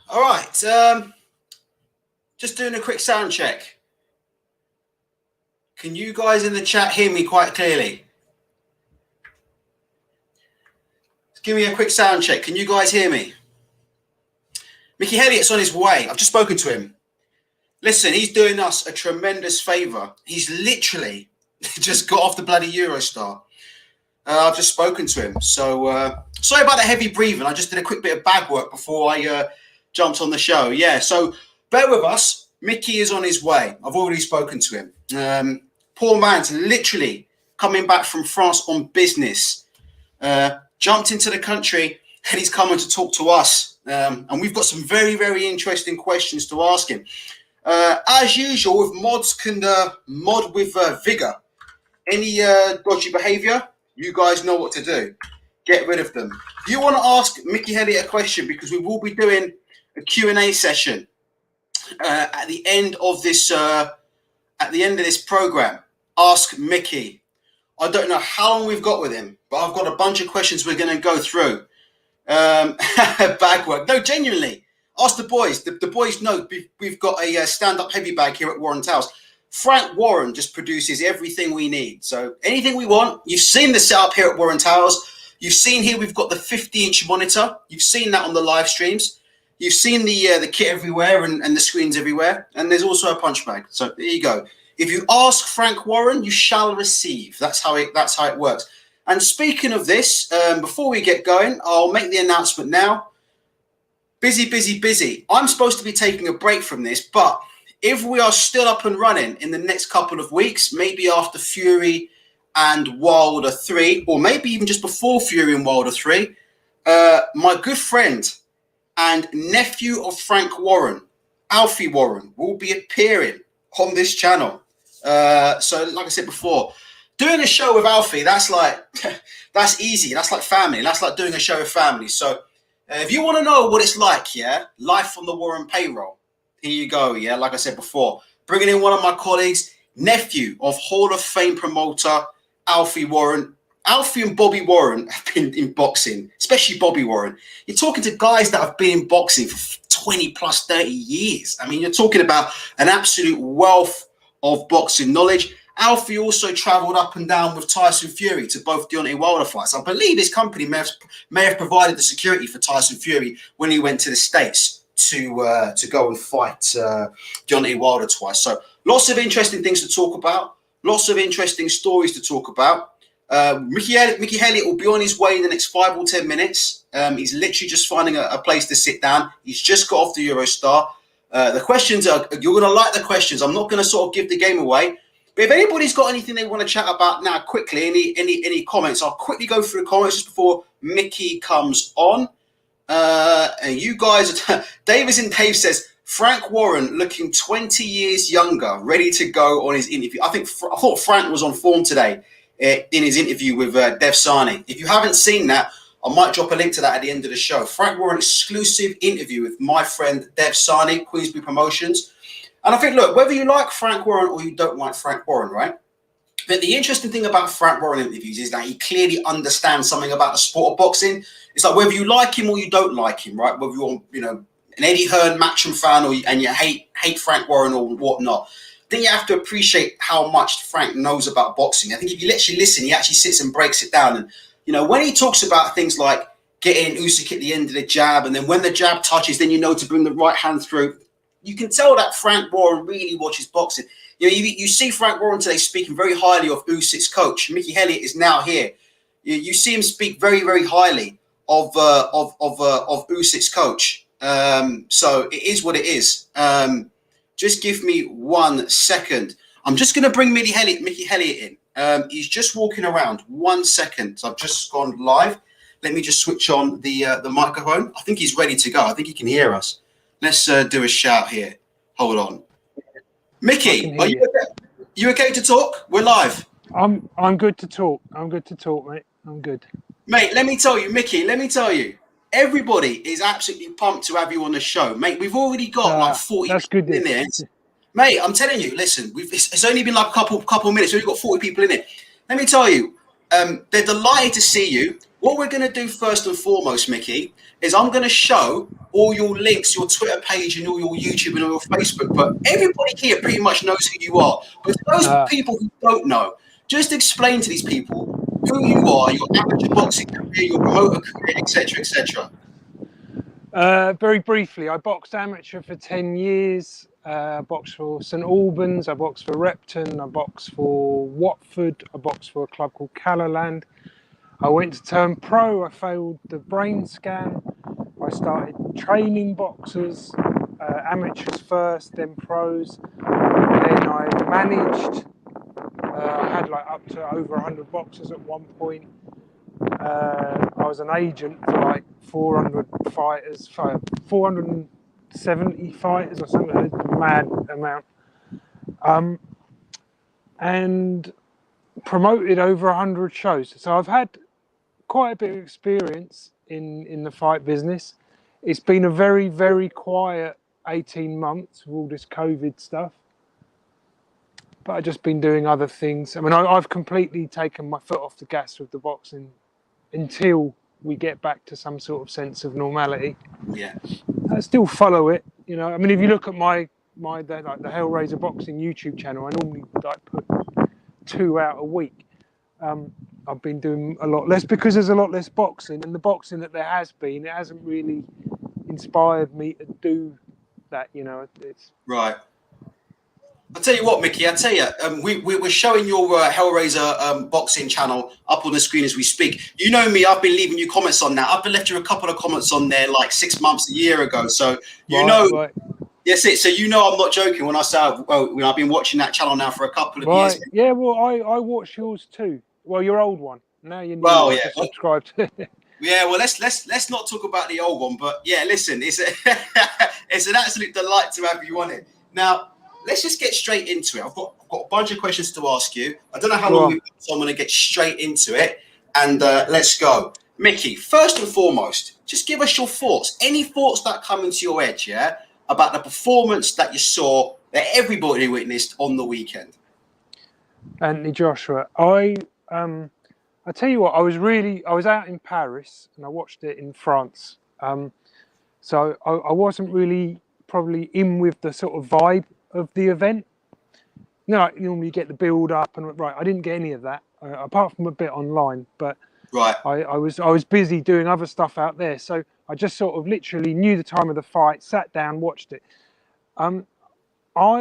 All right. Just doing a quick sound check. Can you guys in the chat hear me quite clearly? Give me a quick sound check. Can you guys hear me? Mickey Helliet's on his way. I've just spoken to him. Listen, he's doing us a tremendous favour. He's literally just got off the bloody Eurostar. I've just spoken to him. So sorry about the heavy breathing. I just did a quick bit of bag work before I jumped on the show. Yeah, so bear with us. Mickey is on his way. I've already spoken to him. Poor man's literally coming back from France on business. Jumped into the country and he's coming to talk to us. And we've got some very, very interesting questions to ask him. As usual, if mods can mod with vigor, any dodgy behaviour, you guys know what to do. Get rid of them. If you want to ask Mickey Helliet a question, because we will be doing a Q&A session at the end of this program, ask Mickey. I don't know how long we've got with him, but I've got a bunch of questions we're going to go through. Bag work. No, genuinely. Ask the boys. The boys know we've got a stand-up heavy bag here at Warren Towers. Frank Warren just produces everything we need. So anything we want, you've seen the setup here at Warren Towers. You've seen here we've got the 50-inch monitor. You've seen that on the live streams. You've seen the kit everywhere and the screens everywhere. And there's also a punch bag. So there you go. If you ask Frank Warren, you shall receive. That's how it works. And speaking of this, before we get going, I'll make the announcement now. Busy. I'm supposed to be taking a break from this, but if we are still up and running in the next couple of weeks, maybe after Fury and Wilder 3, or maybe even just before Fury and Wilder 3, my good friend and nephew of Frank Warren, Alfie Warren, will be appearing on this channel. So like I said before, doing a show with Alfie, that's easy. That's like family. That's like doing a show with family. So if you want to know what it's like, yeah, life on the Warren payroll, here you go, yeah, like I said before, bringing in one of my colleagues, nephew of Hall of Fame promoter Alfie Warren. Alfie and Bobby Warren have been in boxing, especially Bobby Warren. You're talking to guys that have been in boxing for 20 plus 30 years. I mean, you're talking about an absolute wealth of boxing knowledge. Alfie also travelled up and down with Tyson Fury to both Deontay Wilder fights. I believe this company may have provided the security for Tyson Fury when he went to the States to go and fight Deontay Wilder twice. So lots of interesting things to talk about, lots of interesting stories to talk about. Mickey Helliet will be on his way in the next 5 or 10 minutes. He's literally just finding a place to sit down. He's just got off the Eurostar. The questions are, you're going to like the questions. I'm not going to sort of give the game away. But if anybody's got anything they want to chat about now, quickly, any comments, I'll quickly go through the comments just before Mickey comes on. And you guys, Davis and Dave says, Frank Warren looking 20 years younger, ready to go on his interview. I thought Frank was on form today in his interview with DAZN. If you haven't seen that, I might drop a link to that at the end of the show. Frank Warren exclusive interview with my friend DAZN, Queensbury Promotions. And I think, look, whether you like Frank Warren or you don't like Frank Warren, right? But the interesting thing about Frank Warren interviews is that he clearly understands something about the sport of boxing. It's like whether you like him or you don't like him, right? Whether you're, an Eddie Hearn matchroom fan and you hate Frank Warren or whatnot, then you have to appreciate how much Frank knows about boxing. I think if you actually listen, he actually sits and breaks it down. And, when he talks about things like getting Usyk at the end of the jab, and then when the jab touches, then you know to bring the right hand through. You can tell that Frank Warren really watches boxing. You see Frank Warren today speaking very highly of Usyk's coach. Mickey Helliet is now here. You see him speak very, very highly of Usyk's coach. So it is what it is. Just give me 1 second. I'm just going to bring Mickey Helliet in. He's just walking around. 1 second. So I've just gone live. Let me just switch on the microphone. I think he's ready to go. I think he can hear us. Let's do a shout here. Hold on. Mickey, are you okay? You okay to talk? We're live. I'm good to talk. Mate. I'm good. Mate, let me tell you, Mickey, everybody is absolutely pumped to have you on the show. Mate, we've already got like 40 people in there. Mate, I'm telling you, listen, it's only been like a couple minutes. We've got 40 people in it. Let me tell you, they're delighted to see you. What we're going to do first and foremost, Mickey, is I'm going to show all your links, your Twitter page and all your YouTube and all your Facebook. But everybody here pretty much knows who you are. But for those people who don't know, just explain to these people who you are, your amateur boxing career, your promoter career, etc., etc. Very briefly, I boxed amateur for 10 years. I boxed for St Albans, I boxed for Repton, I boxed for Watford, I boxed for a club called Callerland. I went to turn pro, I failed the brain scan. I started training boxers, amateurs first, then pros. Then I managed, I had like up to over 100 boxers at one point. I was an agent for like 400 fighters, 470 fighters or something, a mad amount. And promoted over 100 shows. So I've had quite a bit of experience in the fight business. It's been a very, very quiet 18 months with all this COVID stuff. But I've just been doing other things. I mean, I've completely taken my foot off the gas with the boxing until we get back to some sort of sense of normality. Yeah. I still follow it, you know. I mean, if you look at the Hellraiser Boxing YouTube channel, I normally like put 2 out a week. I've been doing a lot less because there's a lot less boxing, and the boxing that there has been, it hasn't really inspired me to do that, you know. It's right. I'll tell you what, Mickey, we're showing your Hellraiser boxing channel up on the screen as we speak. You know me, I've been leaving you comments on that. I've been left you a couple of comments on there like 6 months, a year ago. So, right. Yes, so you know I'm not joking when I say, I've been watching that channel now for a couple of years. Yeah, well, I watch yours too. Well, your old one. Now you need to subscribe to it. Yeah, well, let's not talk about the old one, but yeah, listen, it's it's an absolute delight to have you on it. Now, let's just get straight into it. I've got a bunch of questions to ask you. I don't know how long we've got, so I'm going to get straight into it, and let's go. Mickey, first and foremost, just give us your thoughts. Any thoughts that come into your head, yeah, about the performance that you saw, that everybody witnessed on the weekend? Anthony Joshua, I tell you what, I was out in Paris and I watched it in France. So I wasn't really probably in with the sort of vibe of the event. You know, like normally you get the build up and I didn't get any of that apart from a bit online, but right. I was busy doing other stuff out there. So I just sort of literally knew the time of the fight, sat down, watched it. I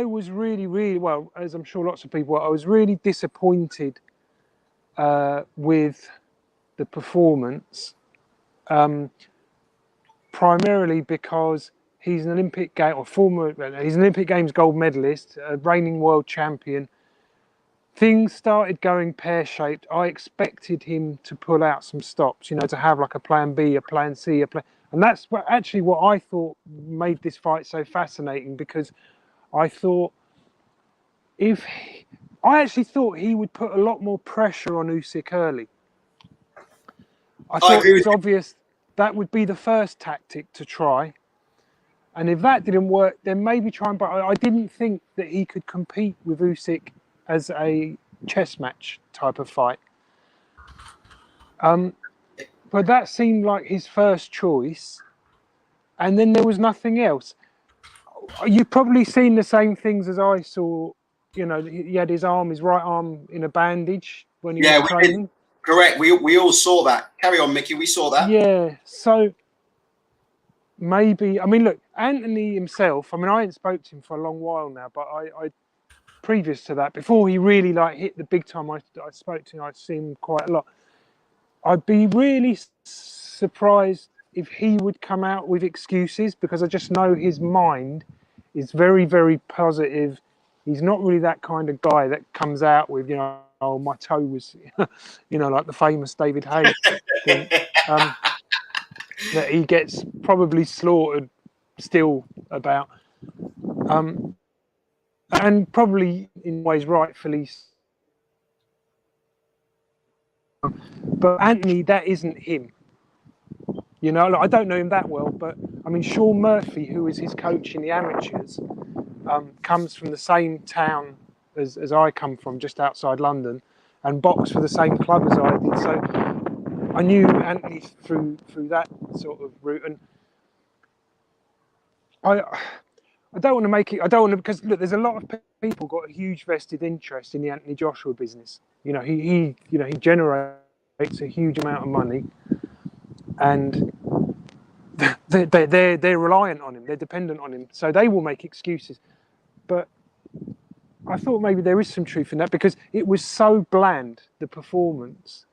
was really, well, as I'm sure lots of people were, I was really disappointed with the performance, primarily because he's an Olympic Games gold medalist, a reigning world champion. Things started going pear-shaped. I expected him to pull out some stops, you know, to have like a plan B, a plan C, and that's what I thought made this fight so fascinating, because I actually thought he would put a lot more pressure on Usyk early. I thought it was obvious that would be the first tactic to try. And if that didn't work, then maybe try and... But I didn't think that he could compete with Usyk as a chess match type of fight. But that seemed like his first choice. And then there was nothing else. You've probably seen the same things as I saw. You know, he had his right arm in a bandage when he was training. Correct. We all saw that. Carry on, Mickey. We saw that. Yeah. So maybe, I mean, look, Anthony himself, I mean, I ain't spoke to him for a long while now, but I previous to that, before he really like hit the big time, I spoke to him, I'd seen him quite a lot. I'd be really surprised if he would come out with excuses, because I just know his mind is very, very positive. He's not really that kind of guy that comes out with, you know, oh, my toe was, you know, like the famous David Haye thing, that he gets probably slaughtered still about. And probably in ways rightfully. But Anthony, that isn't him. You know, like, I don't know him that well, but I mean, Sean Murphy, who is his coach in the amateurs, comes from the same town as I come from, just outside London, and boxed for the same club as I did. So I knew Anthony through that sort of route, and I don't want to make it. I don't want to, because look, there's a lot of people got a huge vested interest in the Anthony Joshua business. You know, he generates a huge amount of money, and they're reliant on him. They're dependent on him, so they will make excuses. But I thought maybe there is some truth in that, because it was so bland, the performance.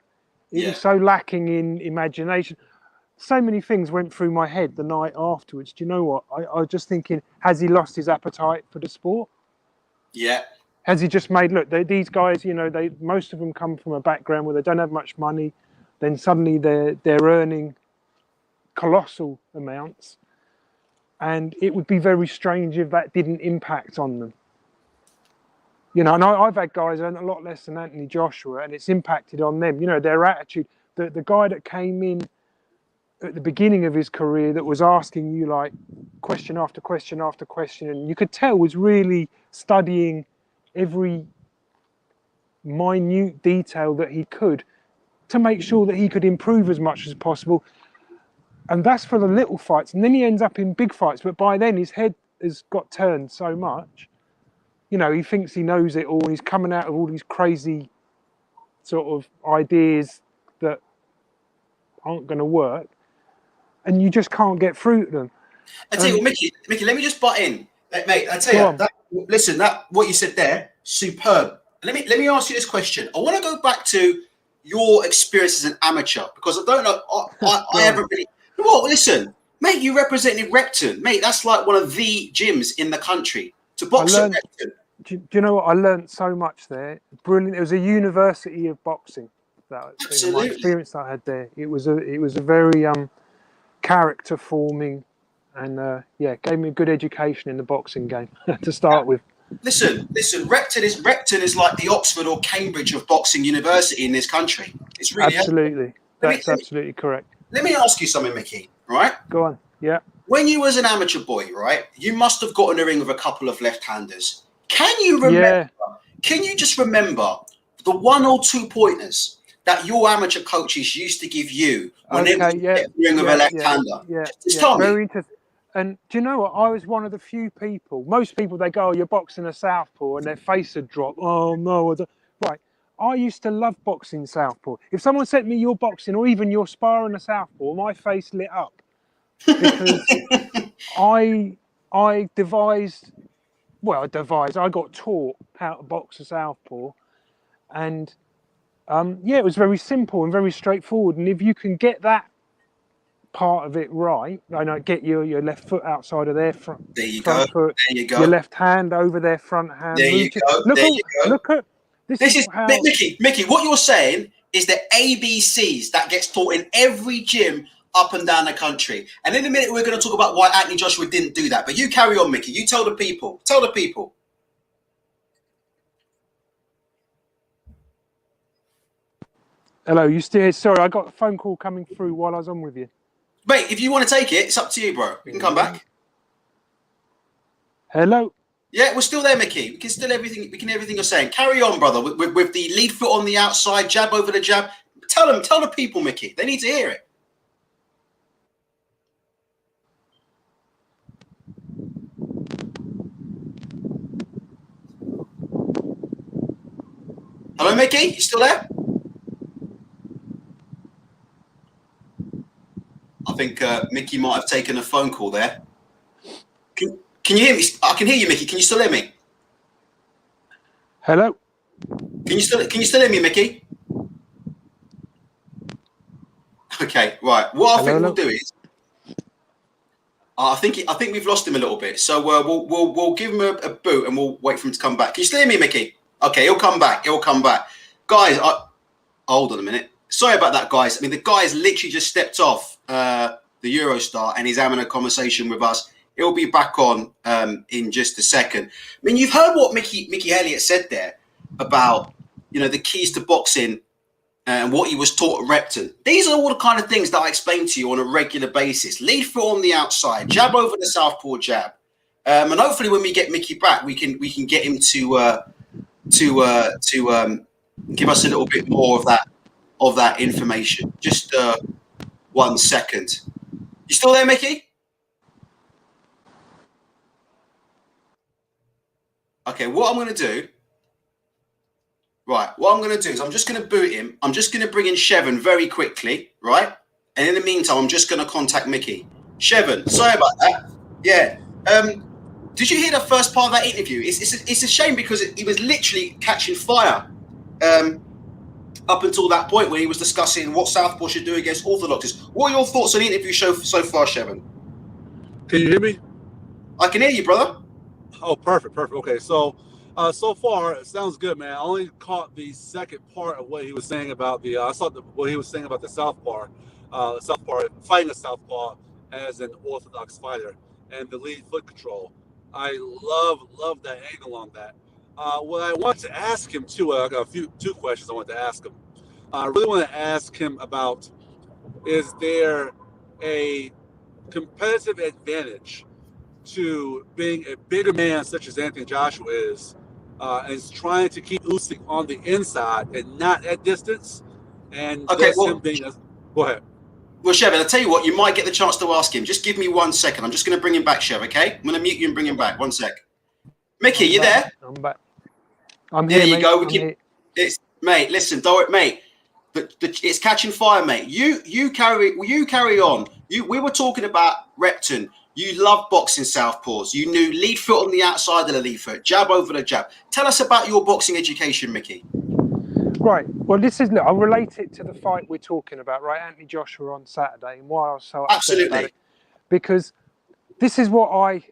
It was so lacking in imagination. So many things went through my head the night afterwards. Do you know what? I was just thinking, has he lost his appetite for the sport? Yeah. Has he just made, look, these guys, you know, most of them come from a background where they don't have much money. Then suddenly they're earning colossal amounts. And it would be very strange if that didn't impact on them. You know, and I've had guys earn a lot less than Anthony Joshua, and it's impacted on them. You know, their attitude. The guy that came in at the beginning of his career that was asking you like question after question after question, and you could tell was really studying every minute detail that he could to make sure that he could improve as much as possible. And that's for the little fights. And then he ends up in big fights, but by then his head has got turned so much. You know, he thinks he knows it all. He's coming out of all these crazy sort of ideas that aren't going to work, and you just can't get through to them. I tell you what, Mickey, let me just butt in, mate. I tell you, listen, that what you said there, superb. Let me ask you this question. I want to go back to your experience as an amateur, because I don't know. I haven't really. Well, listen, mate, you represented Repton, mate. That's like one of the gyms in the country. To box at Repton. Do you know what? I learned so much there. Brilliant. It was a university of boxing. That, you know, my experience that I had there. It was a very character forming, and gave me a good education in the boxing game to start with. Listen. Repton is like the Oxford or Cambridge of boxing university in this country. It's really absolutely. That's absolutely correct. Let me ask you something, Mickey. Right? Go on. Yeah. When you was an amateur boy, right, you must have got in the ring with a couple of left-handers. Can you remember? Yeah. Can you just remember the 1 or 2 pointers that your amateur coaches used to give you when they would get in the ring with a left-hander? Just tell me. Very interesting. And do you know what? I was one of the few people. Most people, they go, "Oh, you're boxing a southpaw," and their face would drop. Oh no! Right. I used to love boxing southpaw. If someone said to me, "You're boxing," or even "You're sparring a southpaw," my face lit up, because I got taught how to box a southpaw, and it was very simple and very straightforward. And if you can get that part of it right, get your left foot outside of their front foot, there you go. Your left hand over their front hand. There you go. Look at this is how... Mickey. What you're saying is the ABCs that gets taught in every gym up and down the country. And in a minute, we're going to talk about why Anthony Joshua didn't do that. But you carry on, Mickey. You tell the people. Hello, you still here? Sorry, I got a phone call coming through while I was on with you. Mate, if you want to take it, it's up to you, bro. You can come back. Hello? Yeah, we're still there, Mickey. We can still everything you're saying. Carry on, brother, with the lead foot on the outside, jab over the jab. Tell the people, Mickey. They need to hear it. Hello, Mickey? You still there? I think Mickey might have taken a phone call there. Can you hear me? I can hear you, Mickey. Can you still hear me? Hello? Can you still hear me, Mickey? Okay, right. What I think we'll do is, I think we've lost him a little bit. So we'll give him a boot and we'll wait for him to come back. Can you still hear me, Mickey? Okay, he'll come back. Guys, hold on a minute. Sorry about that, guys. I mean, the guy's literally just stepped off the Eurostar and he's having a conversation with us. He'll be back on in just a second. I mean, you've heard what Mickey Helliet said there about, the keys to boxing and what he was taught at Repton. These are all the kind of things that I explain to you on a regular basis. Lead foot on the outside, jab over the southpaw jab. And hopefully when we get Mickey back, we can get him to give us a little bit more of that of that information. Just 1 second. You still there, Mickey? Okay, what I'm going to do, right, what I'm going to do is I'm just going to boot him. I'm just going to bring in Shevin very quickly, right? And in the meantime, I'm just going to contact Mickey. Shevin, sorry about that. Yeah. Did you hear the first part of that interview? It's a shame because he was literally catching fire up until that point when he was discussing what Southpaw should do against orthodoxies. What are your thoughts on the interview show so far, Shevin? Can you hear me? I can hear you, brother. Oh, perfect. Okay, so so far it sounds good, man. I only caught the second part of what he was saying about the. I saw what he was saying about the Southpaw fighting a Southpaw as an orthodox fighter and the lead foot control. I love that angle on that. What I want to ask him too, I got two questions I want to ask him. I really want to ask him about: is there a competitive advantage to being a bigger man such as Anthony Joshua is trying to keep Usyk on the inside and not at distance? And okay, him being go ahead. Well, Shev, I'll tell you what, you might get the chance to ask him. Just give me 1 second. I'm just going to bring him back, Shev, okay? I'm going to mute you and bring him back. 1 sec. Mickey, you there? I'm back. I'm here, there you mate. go. Mate, listen, mate. It's catching fire, mate. You carry on. We were talking about Repton. You love boxing southpaws. You knew lead foot on the outside of the lead foot, jab over the jab. Tell us about your boxing education, Mickey. Right. Well, I'll relate it to the fight we're talking about, right? Anthony Joshua on Saturday, and why I was so upset about it. Because this is what I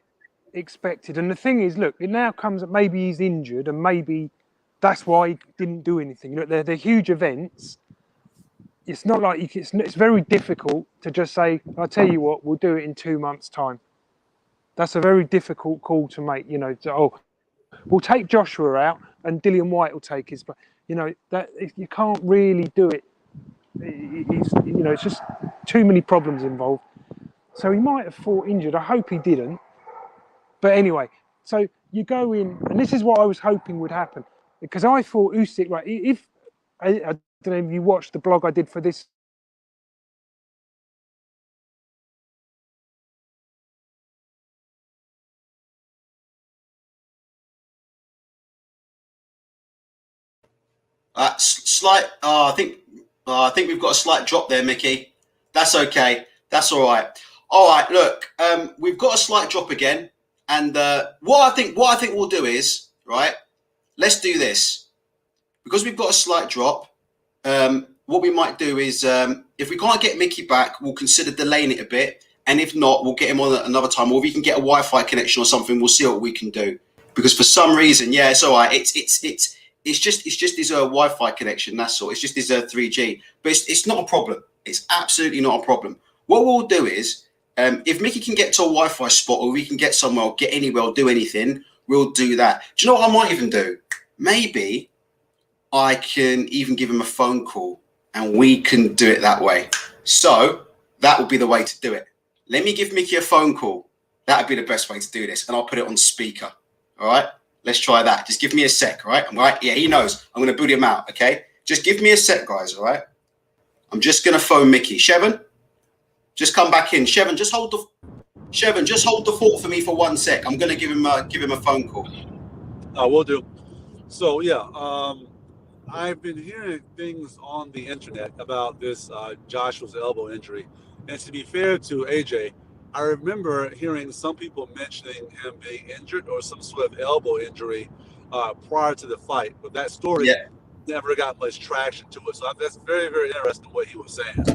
expected. And the thing is, look, it now comes that maybe he's injured and maybe that's why he didn't do anything. Look, they're huge events. It's not like it's very difficult to just say, I'll tell you what, we'll do it in 2 months' time. That's a very difficult call to make, we'll take Joshua out and Dillian White will take his, but that you can't really do it. It's just too many problems involved. So he might have fought injured. I hope he didn't. But anyway, so you go in, and this is what I was hoping would happen, because I thought Usyk, right? If I don't know if you watched the blog I did for this. I think we've got a slight drop there, Mickey. That's okay. That's all right. All right. Look, we've got a slight drop again, and what I think we'll do is right. Let's do this because we've got a slight drop. What we might do is, if we can't get Mickey back, we'll consider delaying it a bit, and if not, we'll get him on another time, or if we can get a Wi-Fi connection or something, we'll see what we can do. Because for some reason, yeah, it's all right. It's just his Wi-Fi connection. That's all. It's just his 3G. But it's not a problem. It's absolutely not a problem. What we'll do is, if Mickey can get to a Wi-Fi spot, or we can get somewhere, or get anywhere, or do anything, we'll do that. Do you know what I might even do? Maybe I can even give him a phone call, and we can do it that way. So that would be the way to do it. Let me give Mickey a phone call. That would be the best way to do this, and I'll put it on speaker. All right. Let's try that. Just give me a sec, all right? I'm right. Yeah, he knows. I'm going to boot him out, okay? Just give me a sec, guys, all right? I'm just going to phone Mickey. Shevin, just come back in. Shevin, just hold the fort for me for 1 sec. I'm going to give him a phone call. Will do. So, yeah, I've been hearing things on the internet about this Joshua's elbow injury. And to be fair to AJ, I remember hearing some people mentioning him being injured or some sort of elbow injury prior to the fight, but that story never got much traction to it. So that's very, very interesting what he was saying.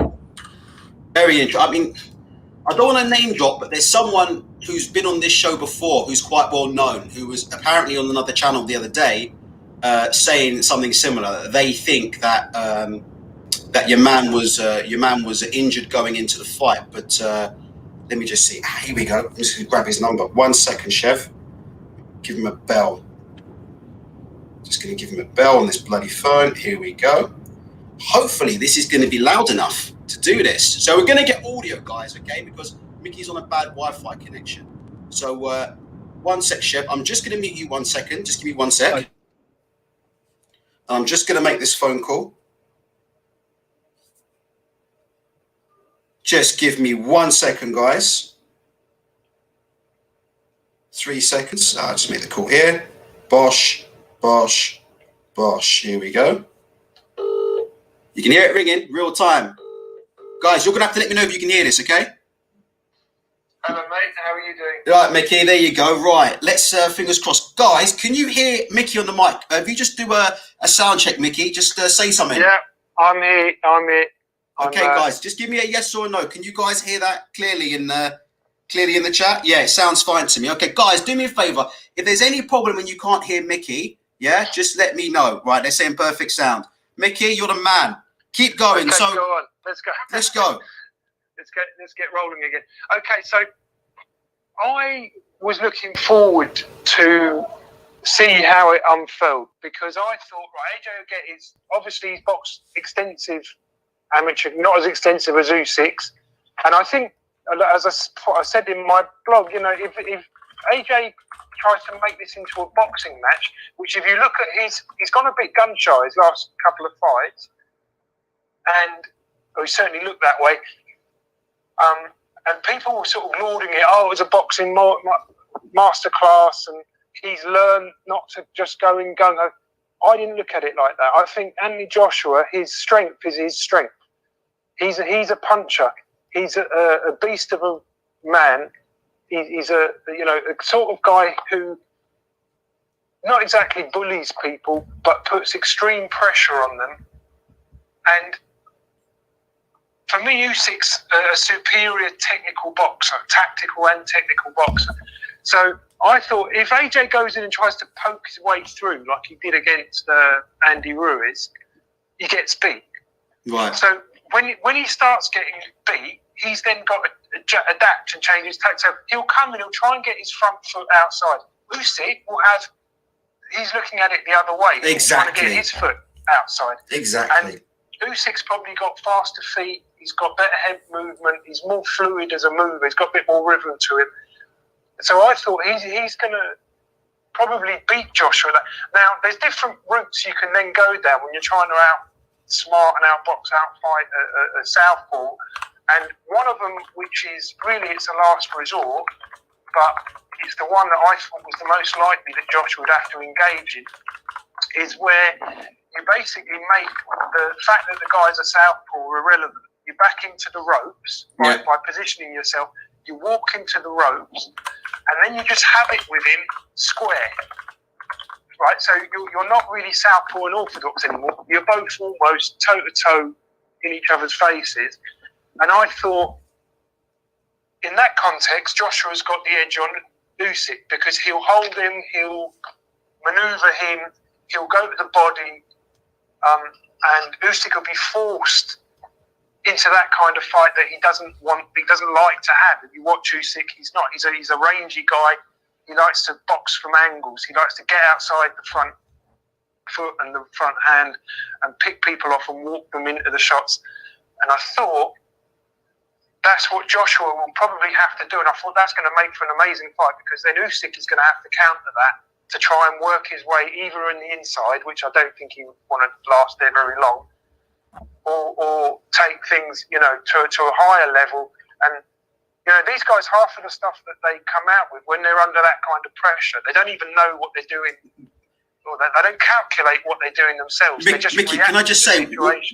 Very interesting. I mean, I don't want to name drop, but there's someone who's been on this show before who's quite well known, who was apparently on another channel the other day saying something similar. They think that that your man was injured going into the fight, but. Let me just see. Here we go. I'm just going to grab his number. 1 second, Chev. Give him a bell. Just going to give him a bell on this bloody phone. Here we go. Hopefully, this is going to be loud enough to do this. So we're going to get audio, guys, okay? Because Mickey's on a bad Wi-Fi connection. So 1 sec, Chev. I'm just going to mute you 1 second. Just give me 1 sec. I'm just going to make this phone call. Just give me 1 second, guys. 3 seconds. I'll just make the call here. Bosh, bosh, bosh. Here we go. You can hear it ringing, real time. Guys, you're going to have to let me know if you can hear this, okay? Hello, mate. How are you doing? Right, Mickey, there you go. Right, let's, fingers crossed. Guys, can you hear Mickey on the mic? If you just do a sound check, Mickey, just say something. Yeah, I'm here. Okay, guys, just give me a yes or a no. Can you guys hear that clearly in the chat? Yeah, it sounds fine to me. Okay, guys, do me a favor. If there's any problem when you can't hear Mickey, yeah, just let me know. Right, they're saying perfect sound. Mickey, you're the man. Keep going. Okay, so go on. Let's go. Let's go. Let's get rolling again. Okay, so I was looking forward to see how it unfurled because I thought, right, AJ Ogette is obviously he's boxed extensive amateur, not as extensive as Usyk's, and I think, as I said in my blog, you know, if AJ tries to make this into a boxing match, which if you look at he's gone a bit gun shy his last couple of fights, and he certainly looked that way. And people were sort of lauding it. Oh, it was a boxing masterclass, and he's learned not to just go in gung ho. I didn't look at it like that. I think Anthony Joshua, his strength is his strength. He's a puncher. He's a beast of a man. He's a sort of guy who not exactly bullies people, but puts extreme pressure on them. And for me, Usyk's a superior technical boxer, tactical and technical boxer. So I thought if AJ goes in and tries to poke his way through like he did against Andy Ruiz, he gets beat. Right. So when he starts getting beat, he's then got to adapt and change his tactics. So he'll come and he'll try and get his front foot outside. Usyk will he's looking at it the other way. Exactly. He's trying to get his foot outside. Exactly. And Usyk's probably got faster feet. He's got better head movement. He's more fluid as a mover. He's got a bit more rhythm to him. So I thought he's going to probably beat Joshua. Now, there's different routes you can then go down when you're trying to outsmart and outbox, outfight a southpaw. And one of them, which is really it's a last resort, but it's the one that I thought was the most likely that Joshua would have to engage in, is where you basically make the fact that the guy's a southpaw irrelevant. You back into the ropes by positioning yourself. You walk into the ropes, and then you just have it with him square. Right, so you're not really southpaw and orthodox anymore. You're both almost toe-to-toe in each other's faces. And I thought, in that context, Joshua's got the edge on Usyk because he'll hold him, he'll manoeuvre him, he'll go to the body, and Usyk will be forced into that kind of fight that he doesn't like to have. If you watch Usyk, he's a rangy guy. He likes to box from angles. He likes to get outside the front foot and the front hand and pick people off and walk them into the shots. And I thought that's what Joshua will probably have to do. And I thought that's going to make for an amazing fight because then Usyk is going to have to counter that to try and work his way either in the inside, which I don't think he would want to last there very long, or take things, to a higher level. And, these guys, half of the stuff that they come out with when they're under that kind of pressure, they don't even know what they're doing, or they don't calculate what they're doing themselves. Mickey, can I just say,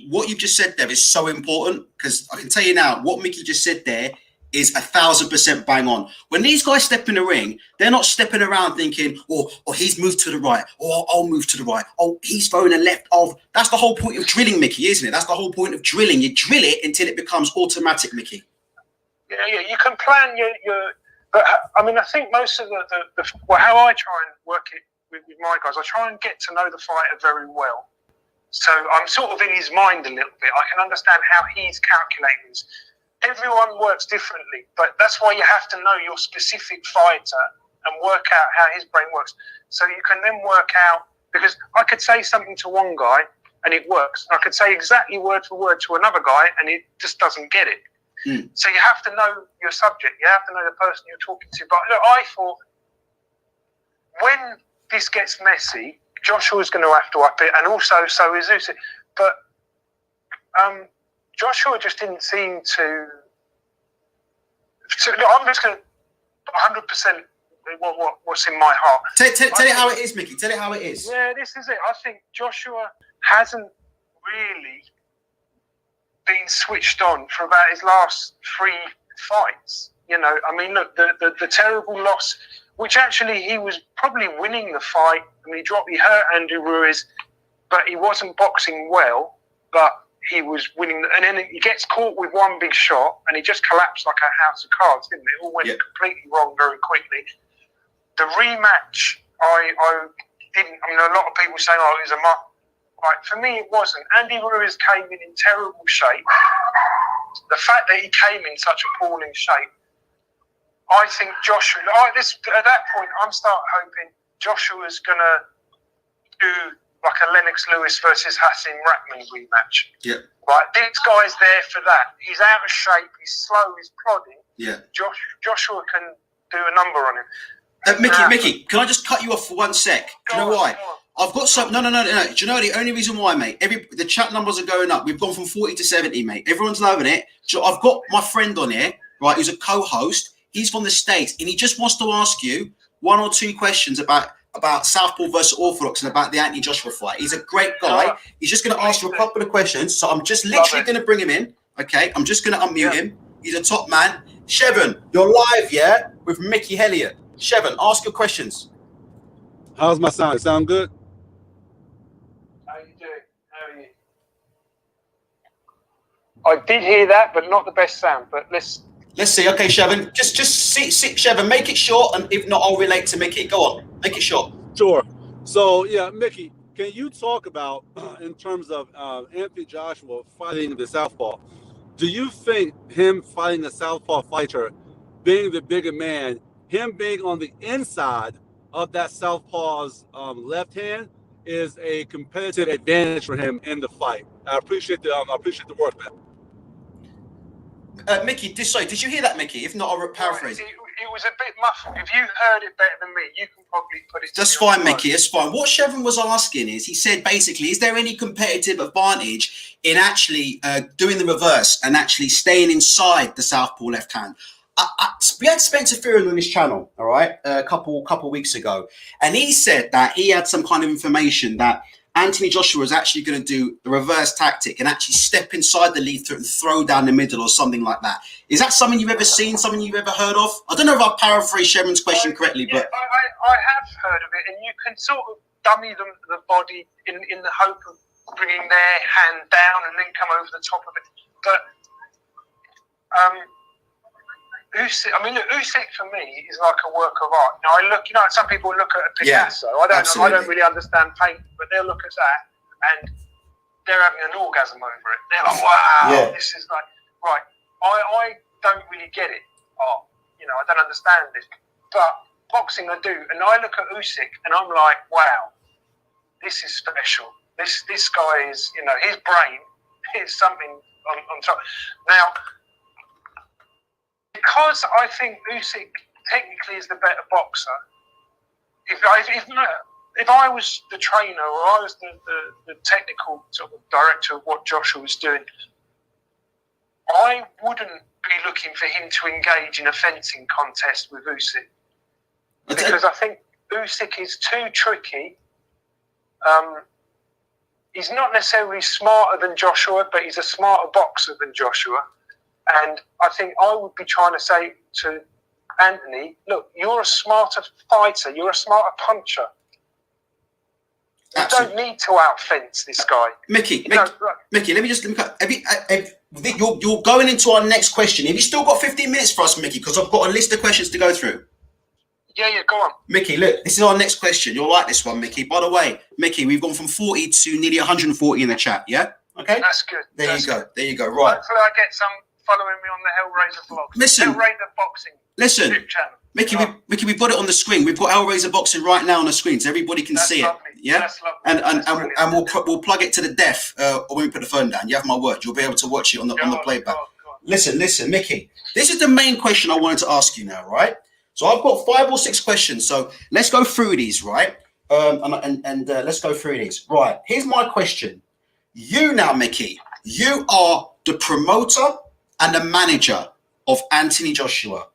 what you've just said there is so important, because I can tell you now, what Mickey just said there is 1,000% bang on. When these guys step in the ring, they're not stepping around thinking, oh, he's moved to the right, or I'll move to the right, oh, he's throwing a left of. That's the whole point of drilling, Mickey, isn't it? That's the whole point of drilling. You drill it until it becomes automatic, Mickey. Yeah, you can plan your but I mean, I think most of how I try and work it with my guys, I try and get to know the fighter very well. So I'm sort of in his mind a little bit. I can understand how he's calculating this. Everyone works differently, but that's why you have to know your specific fighter and work out how his brain works. So you can then work out, because I could say something to one guy and it works. I could say exactly word for word to another guy and it just doesn't get it. Mm. So you have to know your subject. You have to know the person you're talking to. But look, I thought when this gets messy, Joshua's going to have to up it, and also so is Usyk. But Joshua just didn't seem to So, look, I'm just going to 100% what's in my heart. Tell it how it is, Mickey. Tell it how it is. Yeah, this is it. I think Joshua hasn't really been switched on for about his last 3 fights. You know, I mean, look, the terrible loss, which actually he was probably winning the fight. I mean, he hurt Andy Ruiz, but he wasn't boxing well, but he was winning. And then he gets caught with one big shot and he just collapsed like a house of cards, didn't it? It all went completely wrong very quickly. The rematch, I didn't. I mean, a lot of people saying, "Oh, it was a muck." Right, for me, it wasn't. Andy Ruiz came in terrible shape. The fact that he came in such appalling shape, I think Joshua. At that point, I'm starting hoping Joshua's gonna do like a Lennox Lewis versus Hasim Rahman rematch. Yeah. Right, this guy's there for that. He's out of shape. He's slow. He's plodding. Yeah. Joshua can do a number on him. Mickey, can I just cut you off for 1 sec? Do you know why? I've got some. No. Do you know the only reason why, mate? The chat numbers are going up. We've gone from 40 to 70, mate. Everyone's loving it. So I've got my friend on here, right? Who's a co-host. He's from the States, and he just wants to ask you 1 or 2 questions about Southpaw versus Orthodox and about the Anthony Joshua fight. He's a great guy. He's just going to ask you a couple of questions. So I'm just literally going to bring him in. Okay, I'm just going to unmute him. He's a top man. Shevin, you're live, yeah, with Mickey Helliet. Shevin, ask your questions. How's my sound? Sound good? How you doing? How are you? I did hear that, but not the best sound. But let's see. Okay, Shevin, just see, Shevin, make it short, and if not, I'll relate to Mickey. Go on, make it short. Sure. So yeah, Mickey, can you talk about in terms of Anthony Joshua fighting the Southpaw? Do you think him fighting a Southpaw fighter, being the bigger man, him being on the inside of that Southpaw's left hand, is a competitive advantage for him in the fight? I appreciate the work, man. Mickey, did you hear that, Mickey? If not, I'll paraphrase it. It was a bit muffled. If you heard it better than me, you can probably put it. That's fine, Mickey. That's fine. What Shevin was asking is, he said basically, is there any competitive advantage in actually doing the reverse and actually staying inside the Southpaw left hand? We had Spencer Fearon on his channel, all right, a couple weeks ago, and he said that he had some kind of information that Anthony Joshua is actually going to do the reverse tactic and actually step inside the lead and throw down the middle or something like that. Is that something you've ever seen, something you've ever heard of? I don't know if I paraphrased Shevin's question correctly, but I have heard of it, and you can sort of dummy the body in the hope of bringing their hand down and then come over the top of it. But Usyk for me is like a work of art. Some people look at a Picasso. Yeah, I don't really understand paint, but they'll look at that and they're having an orgasm over it. They're like, wow, this is like, right. I don't really get it. I don't understand it. But boxing I do. And I look at Usyk and I'm like, wow, this is special. This guy is, his brain is something on top. Now, because I think Usyk technically is the better boxer, if I was the trainer or I was the technical sort of director of what Joshua was doing, I wouldn't be looking for him to engage in a fencing contest with Usyk. Because I think Usyk is too tricky. He's not necessarily smarter than Joshua, but he's a smarter boxer than Joshua. And I think I would be trying to say to Anthony, look, you're a smarter fighter. You're a smarter puncher. You don't need to out-fence this guy. Mickey, let me just... You're going into our next question. Have you still got 15 minutes for us, Mickey? Because I've got a list of questions to go through. Yeah, go on. Mickey, look, this is our next question. You'll like this one, Mickey. By the way, Mickey, we've gone from 40 to nearly 140 in the chat, yeah? Okay? That's good. There you go. Right. Hopefully I get some following me on the Hellraiser vlog. Listen. Hellraiser Boxing. Listen. Channel. Mickey, we've got it on the screen. We've got Hellraiser Boxing right now on the screen, so everybody can see lovely. it. Yeah? That's lovely. And we'll plug it to the deaf when we put the phone down. You have my word. You'll be able to watch it on the playback. Go on. Listen, Mickey. This is the main question I wanted to ask you now, right? So I've got 5 or 6 questions. So let's go through these, right? Let's go through these. Right. Here's my question. You now, Mickey, you are the promoter and the manager of Anthony Joshua.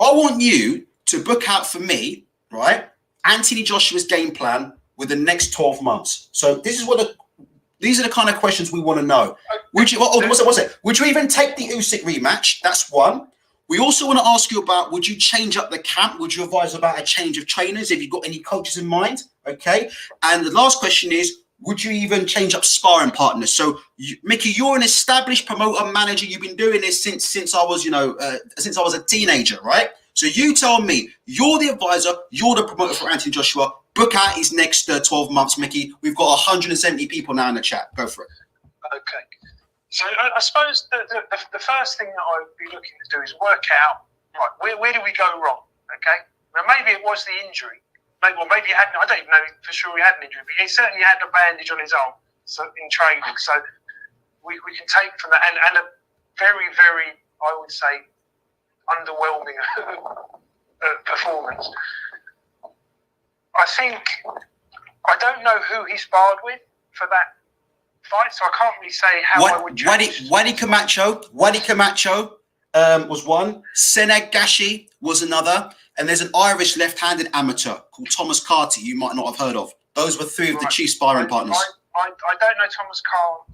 I want you to book out for me, right, Anthony Joshua's game plan with the next 12 months. So these are the kind of questions we want to know. Would you? What's it? Would you even take the Usyk rematch? That's one. We also want to ask you about, would you change up the camp? Would you advise about a change of trainers? Have you got any coaches in mind? Okay. And the last question is, would you even change up sparring partners? So, Mickey, you're an established promoter manager. You've been doing this since I was, since I was a teenager, right? So you tell me, you're the advisor, you're the promoter for Anthony Joshua. Book out his next 12 months, Mickey. We've got 170 people now in the chat. Go for it. Okay. So I suppose the first thing that I would be looking to do is work out, right, where did we go wrong? Okay. Now, maybe it was the injury. Maybe he had, I don't even know for sure he had an injury, but he certainly had a bandage on his arm in training. So we can take from that, and a very, very, I would say, underwhelming performance. I don't know who he sparred with for that fight, so I can't really say how I would judge. Wadi Camacho was one. Seneg Gashi was another. And there's an Irish left-handed amateur called Thomas Carty you might not have heard of. Those were three of the chief sparring partners. I don't know Thomas Carty.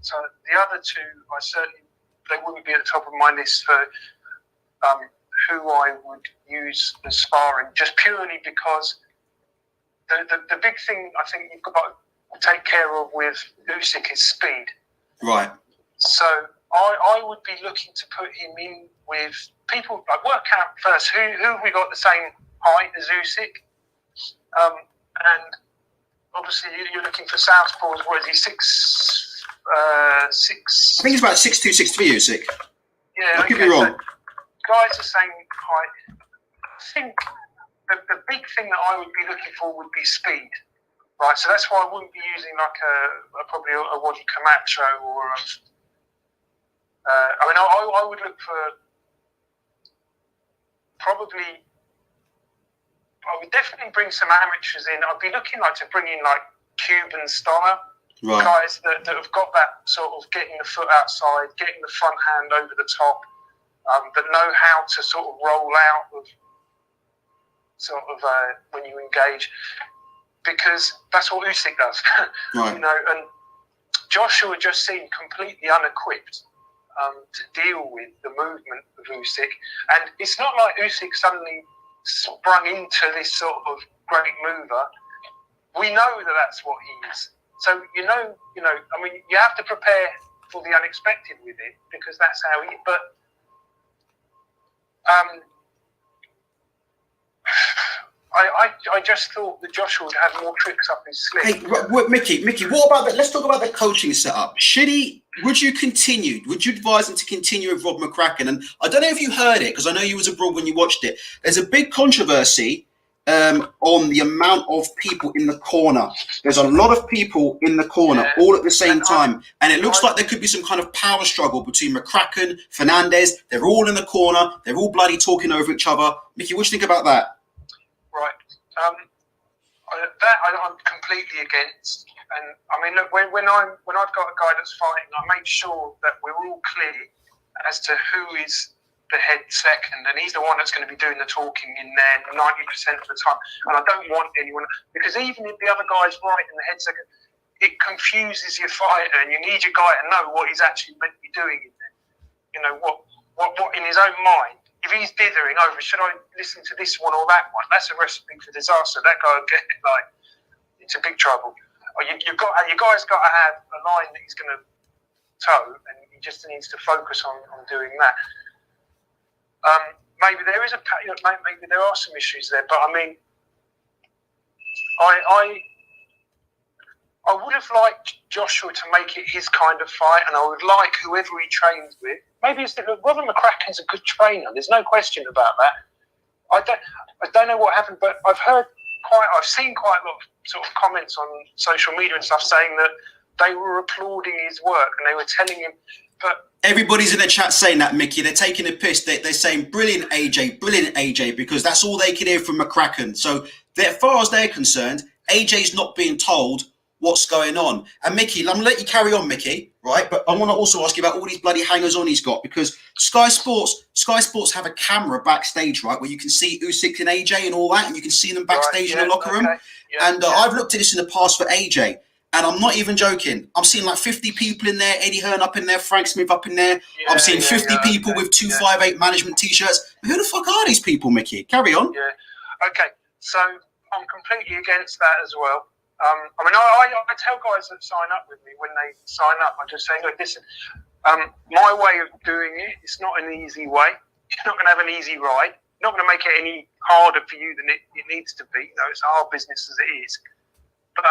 The other two, they wouldn't be at the top of my list for who I would use as sparring, just purely because the big thing I think you've got to take care of with Usyk is speed. Right. So I would be looking to put him in with people, like work out first who have we got the same height as Usyk, and obviously you're looking for southpaws. What is he, 6'6"? I think he's about 6'2", 6'3", Usyk. Yeah, I could be wrong. So guys the same height. I think the big thing that I would be looking for would be speed. Right, so that's why I wouldn't be using like probably a Wadi Camacho or I would look for probably. I would definitely bring some amateurs in. I'd be looking like to bring in like Cuban style guys that have got that sort of getting the foot outside, getting the front hand over the top, that know how to sort of roll out of when you engage. Because that's what Usyk does, right. And Joshua just seemed completely unequipped to deal with the movement of Usyk. And it's not like Usyk suddenly sprung into this sort of great mover. We know that that's what he is. So, you have to prepare for the unexpected with it because that's how he is. But I just thought that Joshua would have more tricks up his sleeve. Hey, Mickey, what about that? Let's talk about the coaching setup. Would you advise him to continue with Rob McCracken? And I don't know if you heard it, because I know you was abroad when you watched it. There's a big controversy on the amount of people in the corner. There's a lot of people in the corner all at the same time. And it looks like there could be some kind of power struggle between McCracken, Fernandez. They're all in the corner. They're all bloody talking over each other. Mickey, what do you think about that? Right. That I'm completely against. And I mean, look, when I've got a guy that's fighting, I make sure that we're all clear as to who is the head second, and he's the one that's going to be doing the talking in there 90% of the time. And I don't want anyone, because even if the other guy's right in the head second, it confuses your fighter, and you need your guy to know what he's actually meant to be doing in there. You know what in his own mind. If he's dithering over, should I listen to this one or that one? That's a recipe for disaster. That guy will get into big trouble. Or your guy's got to have a line that he's going to toe, and he just needs to focus on doing that. Maybe there is maybe there are some issues there, but I mean, I would have liked Joshua to make it his kind of fight, and I would like whoever he trains with. Maybe it's Robert McCracken's a good trainer. There's no question about that. I don't know what happened, but I've seen quite a lot of sort of comments on social media and stuff saying that they were applauding his work and they were telling him. But everybody's in the chat saying that, Mickey. They're taking a piss. They're saying brilliant AJ, because that's all they can hear from McCracken. So as far as they're concerned, AJ's not being told what's going on. And Mickey, I'm going to let you carry on, Mickey, right? But I want to also ask you about all these bloody hangers on he's got, because Sky Sports have a camera backstage, right, where you can see Usyk and AJ and all that, and you can see them backstage in the locker room. I've looked at this in the past for AJ, and I'm not even joking. I'm seeing like 50 people in there, Eddie Hearn up in there, Frank Smith up in there. I'm seeing 50 people with 258 management T-shirts. Who the fuck are these people, Mickey? Carry on. Yeah. Okay. So I'm completely against that as well. I mean, I tell guys that sign up with me, when they sign up, I just say, look, listen, my way of doing it, it's not an easy way. You're not going to have an easy ride. Not going to make it any harder for you than it needs to be. You know, it's our business as it is. But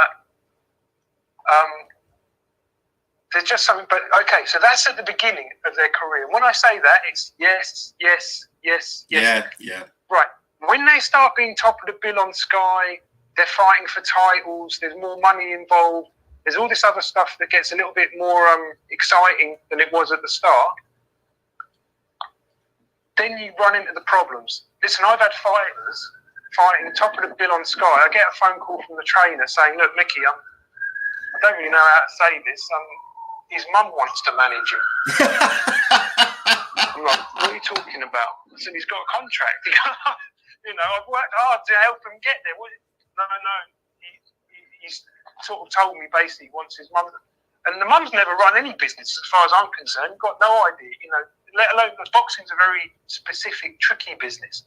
there's just something. But okay, so that's at the beginning of their career. When I say that, it's yes. Yeah. Right. When they start being top of the bill on Sky, they're fighting for titles. There's more money involved. There's all this other stuff that gets a little bit more exciting than it was at the start. Then you run into the problems. Listen, I've had fighters fighting top of the bill on Sky. I get a phone call from the trainer saying, "Look, Mickey, I don't really know how to say this. His mum wants to manage him." I'm like, "What are you talking about?" I said, "He's got a contract." You know, I've worked hard to help him get there. No. He's sort of told me basically he wants his mum. And the mum's never run any business as far as I'm concerned. Got no idea, you know, let alone that boxing's a very specific, tricky business.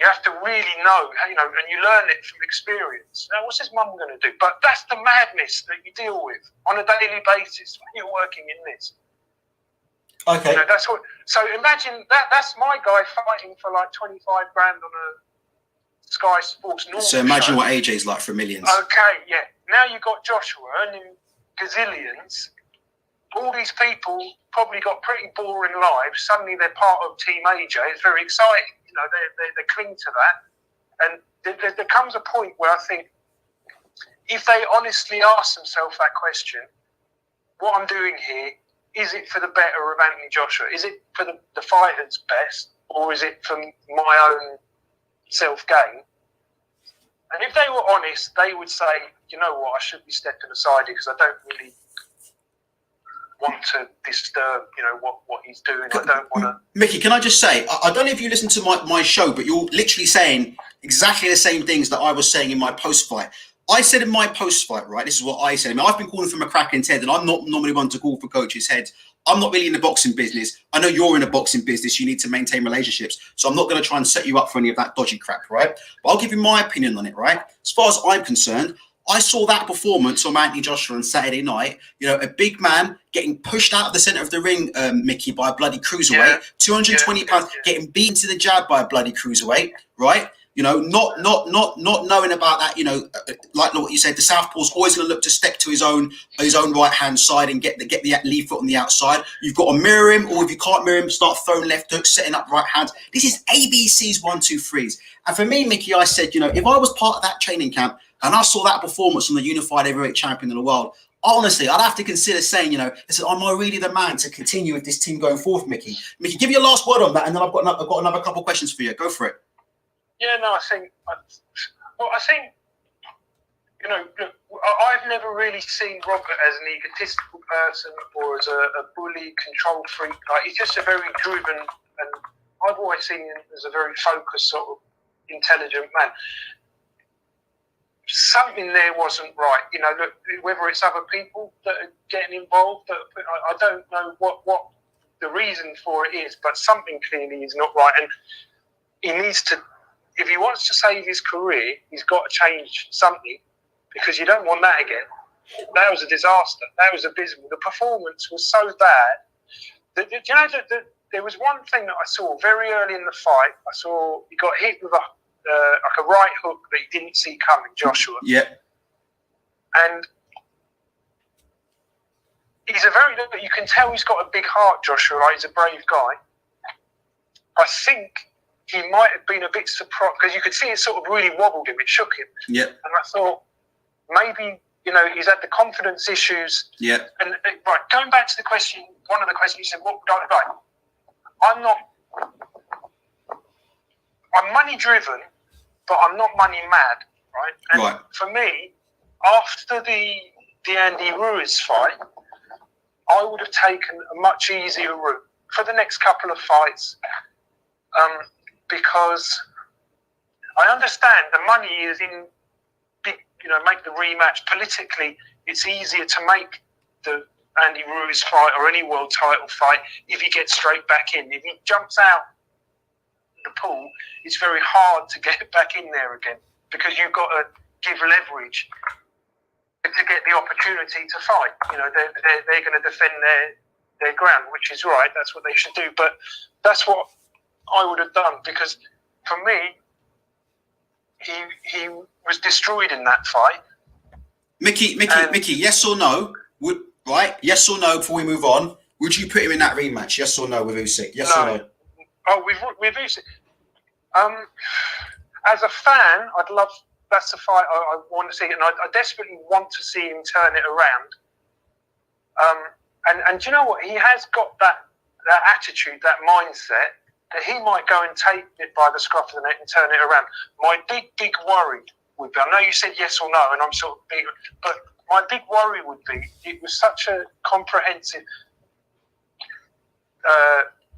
You have to really know, you know, and you learn it from experience. Now, what's his mum going to do? But that's the madness that you deal with on a daily basis when you're working in this. Okay. You know, that's what. So imagine that's my guy fighting for like 25 grand on a Sky Sports normal So imagine show. what AJ's like for millions. Okay, yeah. Now you've got Joshua earning gazillions. All these people probably got pretty boring lives. Suddenly they're part of Team AJ. It's very exciting. You know, they cling to that. And there comes a point where I think if they honestly ask themselves that question, what I'm doing here, is it for the better of Anthony Joshua? Is it for the fighter's best? Or is it for my own self-gain? And if they were honest, they would say, you know what, I should be stepping aside because I don't really want to disturb, you know, what he's doing. I don't want to... Mickey, can I just say, I don't know if you listen to my show, but you're literally saying exactly the same things that I was saying in my post-fight. I said in my post-fight, right, this is what I said. I mean, I've been calling for McCracken's head, and I'm not normally one to call for coaches' heads. I'm not really in the boxing business. I know you're in a boxing business. You need to maintain relationships. So I'm not going to try and set you up for any of that dodgy crap, right? But I'll give you my opinion on it, right? As far as I'm concerned, I saw that performance on Anthony Joshua on Saturday night. You know, a big man getting pushed out of the centre of the ring, Mickey, by a bloody cruiserweight. 220 pounds, getting beaten to the jab by a bloody cruiserweight, right? You know, not knowing about that. You know, like what you said, the southpaw's always going to look to step to his own right hand side and get the lead foot on the outside. You've got to mirror him, or if you can't mirror him, start throwing left hooks, setting up right hands. This is ABC's 1, 2, 3s. And for me, Mickey, I said, you know, if I was part of that training camp and I saw that performance from the unified heavyweight champion of the world, honestly, I'd have to consider saying, you know, listen, am I really the man to continue with this team going forward, Mickey? Mickey, give your last word on that, and then I've got another couple of questions for you. Go for it. Yeah, no, I think, you know, look, I've never really seen Robert as an egotistical person or as a bully, control freak. Like, he's just a very driven, and I've always seen him as a very focused, sort of intelligent man. Something there wasn't right. You know, look, whether it's other people that are getting involved, I don't know what the reason for it is, but something clearly is not right. And he needs to, if he wants to save his career, he's got to change something, because you don't want that again. That was a disaster. That was abysmal. The performance was so bad. You know, there was one thing that I saw very early in the fight. I saw he got hit with like a right hook that he didn't see coming, Joshua. Yeah. And he's you can tell he's got a big heart, Joshua. Like, he's a brave guy. I think he might have been a bit surprised, because you could see it sort of really wobbled him. It shook him. Yeah. And I thought, maybe, you know, he's had the confidence issues. Yeah. And right, going back to the question, one of the questions you said, what would I like? I'm money driven, but I'm not money mad, right? And right. For me, after the Andy Ruiz fight, I would have taken a much easier route for the next couple of fights, because I understand the money is in big, make the rematch. Politically, it's easier to make the Andy Ruiz fight or any world title fight if he gets straight back in. If he jumps out the pool, it's very hard to get back in there again, because you've got to give leverage to get the opportunity to fight. They're going to defend their ground, which is right. That's what they should do. But that's what I would have done, because for me, he was destroyed in that fight. Mickey, yes or no? Yes or no? Before we move on, would you put him in that rematch? Yes or no with Usyk? Yes or no? Oh, with Usyk. As a fan, I'd love. That's the fight I want to see, and I desperately want to see him turn it around. And do you know what? He has got that attitude, that mindset, that he might go and take it by the scruff of the neck and turn it around. My big worry would be, I know you said yes or no, and I'm sort of big, but my big worry would be, it was such a comprehensive,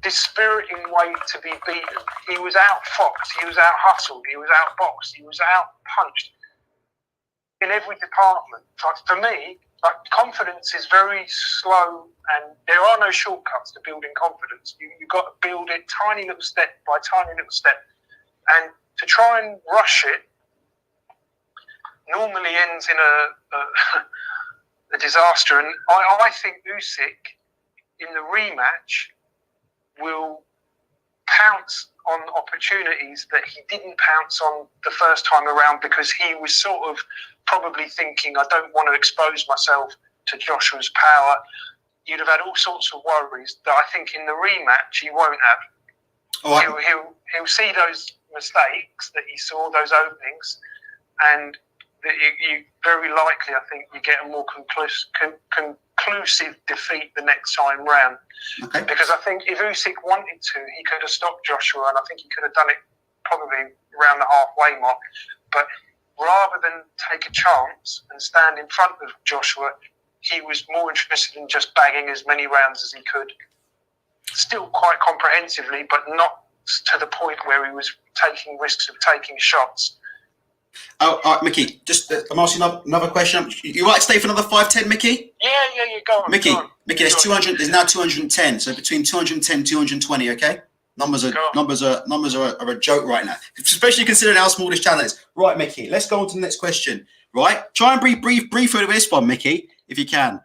dispiriting way to be beaten. He was out-foxed, he was out-hustled, he was out-boxed, he was out-punched in every department. For me, confidence is very slow, and there are no shortcuts to building confidence. You've got to build it tiny little step by tiny little step. And to try and rush it normally ends in a disaster. And I think Usyk, in the rematch, will pounce on opportunities that he didn't pounce on the first time around, because he was sort of probably thinking, I don't want to expose myself to Joshua's power. You'd have had all sorts of worries that I think in the rematch he won't have. All right. He'll see those mistakes that he saw, those openings, and that you very likely, I think, you get a more conclusive defeat the next time round. Okay. Because I think if Usyk wanted to, he could have stopped Joshua, and I think he could have done it probably around the halfway mark. But rather than take a chance and stand in front of Joshua, he was more interested in just bagging as many rounds as he could. Still quite comprehensively, but not to the point where he was taking risks of taking shots. Oh, all right, Mickey, I'm asking another question. You like to stay for another 5-10, Mickey? Yeah, go on. Mickey, go on. there's 200. There's now 210. So between 210, 220. Okay, numbers are a joke right now, especially considering how small this channel is. Right, Mickey, let's go on to the next question. Right, try and brief over this one, Mickey, if you can.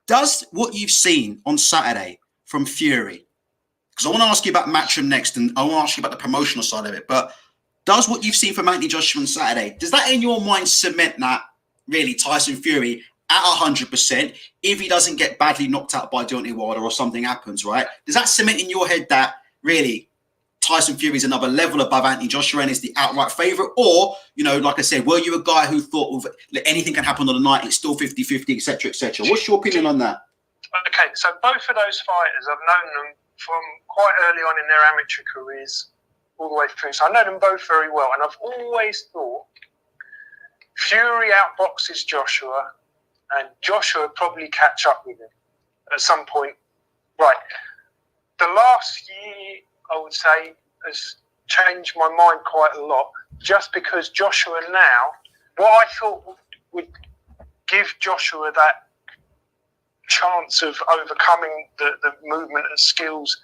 Does what you've seen on Saturday from Fury? Because I want to ask you about matchroom next, and I want to ask you about the promotional side of it, but. Does what you've seen from Anthony Joshua on Saturday, does that in your mind cement that really Tyson Fury at 100%, if he doesn't get badly knocked out by Deontay Wilder or something happens, right? Does that cement in your head that really Tyson Fury is another level above Anthony Joshua and is the outright favourite? Or, like I said, were you a guy who thought anything can happen on the night, it's still 50-50, etc., etc.? What's your opinion on that? Okay, so both of those fighters, I've known them from quite early on in their amateur careers, all the way through. So I know them both very well, and I've always thought Fury outboxes Joshua, and Joshua would probably catch up with him at some point. Right. The last year, I would say, has changed my mind quite a lot, just because Joshua now, what I thought would give Joshua that chance of overcoming the movement and skills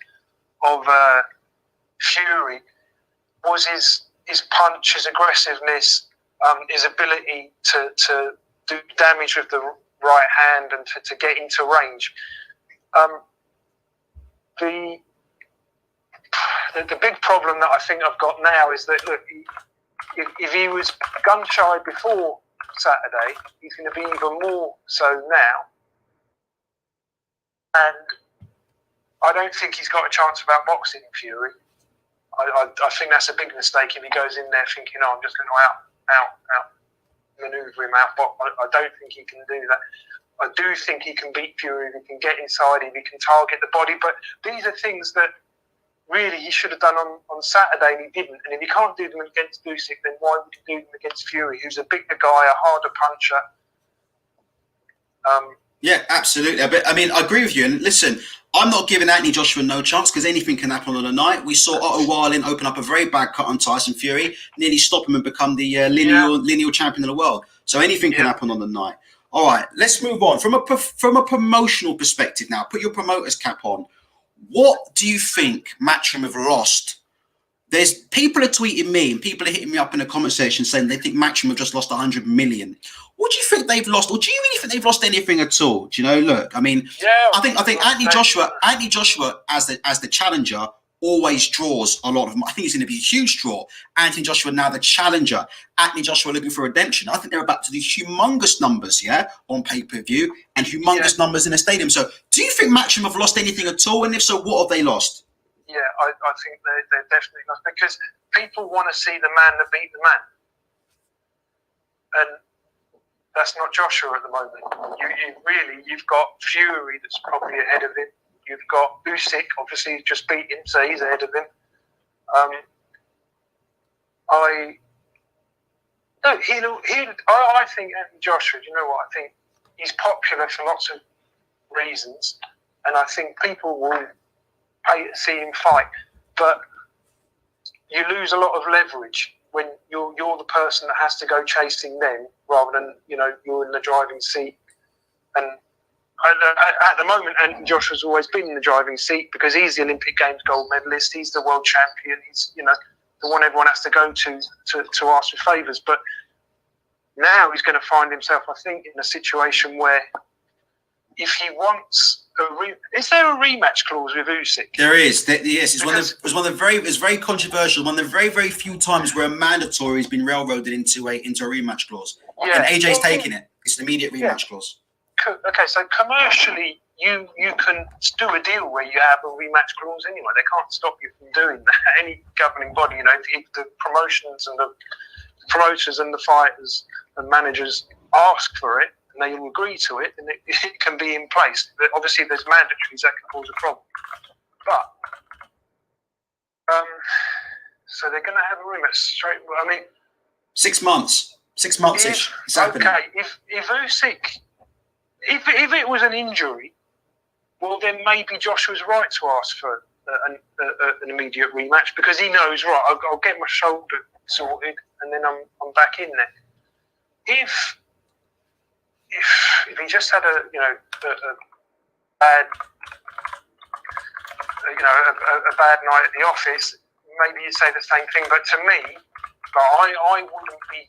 of Fury was his punch, his aggressiveness, his ability to do damage with the right hand and to get into range. The big problem that I think I've got now is that, look, if he was gun shy before Saturday, he's going to be even more so now. And I don't think he's got a chance of outboxing Fury. I think that's a big mistake if he goes in there thinking, I'm just going to out maneuver him out. But I don't think he can do that. I do think he can beat Fury if he can get inside, if he can target the body. But these are things that really he should have done on Saturday, and he didn't. And if he can't do them against Usyk, then why would he do them against Fury, who's a bigger guy, a harder puncher? Yeah, absolutely. But I mean, I agree with you. And listen, I'm not giving Anthony Joshua no chance because anything can happen on the night. We saw Otto Warlin open up a very bad cut on Tyson Fury, nearly stop him and become the lineal champion of the world. So anything can happen on the night. All right, let's move on. From a promotional perspective now, put your promoter's cap on. What do you think Matchroom have lost? There's people are tweeting me and people are hitting me up in the comment section saying they think Matchroom have just lost 100 million. What do you think they've lost, or do you really think they've lost anything at all? Do you know? Look, I mean, I think Anthony Joshua as the challenger always draws a lot of. I think he's going to be a huge draw. Anthony Joshua now the challenger. Anthony Joshua looking for redemption. I think they're about to do humongous numbers, on pay-per-view and humongous numbers in a stadium. So, do you think Matchroom have lost anything at all? And if so, what have they lost? Yeah, I think they're definitely lost because people want to see the man that beat the man, and that's not Joshua at the moment. You've got Fury that's probably ahead of him. You've got Usyk, obviously he's just beat him, so he's ahead of him. I think Anthony Joshua. Do you know what I think? He's popular for lots of reasons, and I think people will pay to see him fight, but you lose a lot of leverage when you're the person that has to go chasing them rather than you're in the driving seat. And at the moment, Anthony Joshua's always been in the driving seat because he's the Olympic Games gold medalist. He's the world champion. He's the one everyone has to go to ask for favours. But now he's going to find himself, I think, in a situation where if he wants is there a rematch clause with Usyk? There is. Yes, it was very controversial. One of the very, very few times where a mandatory has been railroaded into a rematch clause. Yeah. And AJ's taking it. It's an immediate rematch clause. Okay, so commercially, you can do a deal where you have a rematch clause anyway. They can't stop you from doing that. Any governing body, if the promotions and the promoters and the fighters and managers ask for it, and they will agree to it, and it can be in place. But obviously, there's mandatories that can cause a problem. But so they're going to have a rematch straight. I mean, 6 months, 6 months-ish. It's happening. Okay, if Usyk, if it was an injury, well, then maybe Joshua's right to ask for an immediate rematch because he knows, right, I'll get my shoulder sorted and then I'm back in there. If he just had a bad night at the office, maybe you'd say the same thing. But to me, I wouldn't be,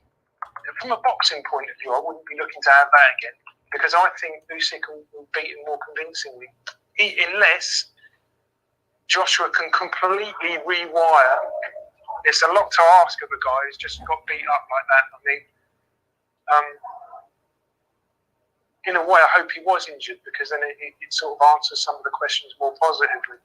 from a boxing point of view, I wouldn't be looking to have that again because I think Usyk will beat him more convincingly, unless Joshua can completely rewire. It's a lot to ask of a guy who's just got beat up like that. I mean, in a way, I hope he was injured because then it sort of answers some of the questions more positively.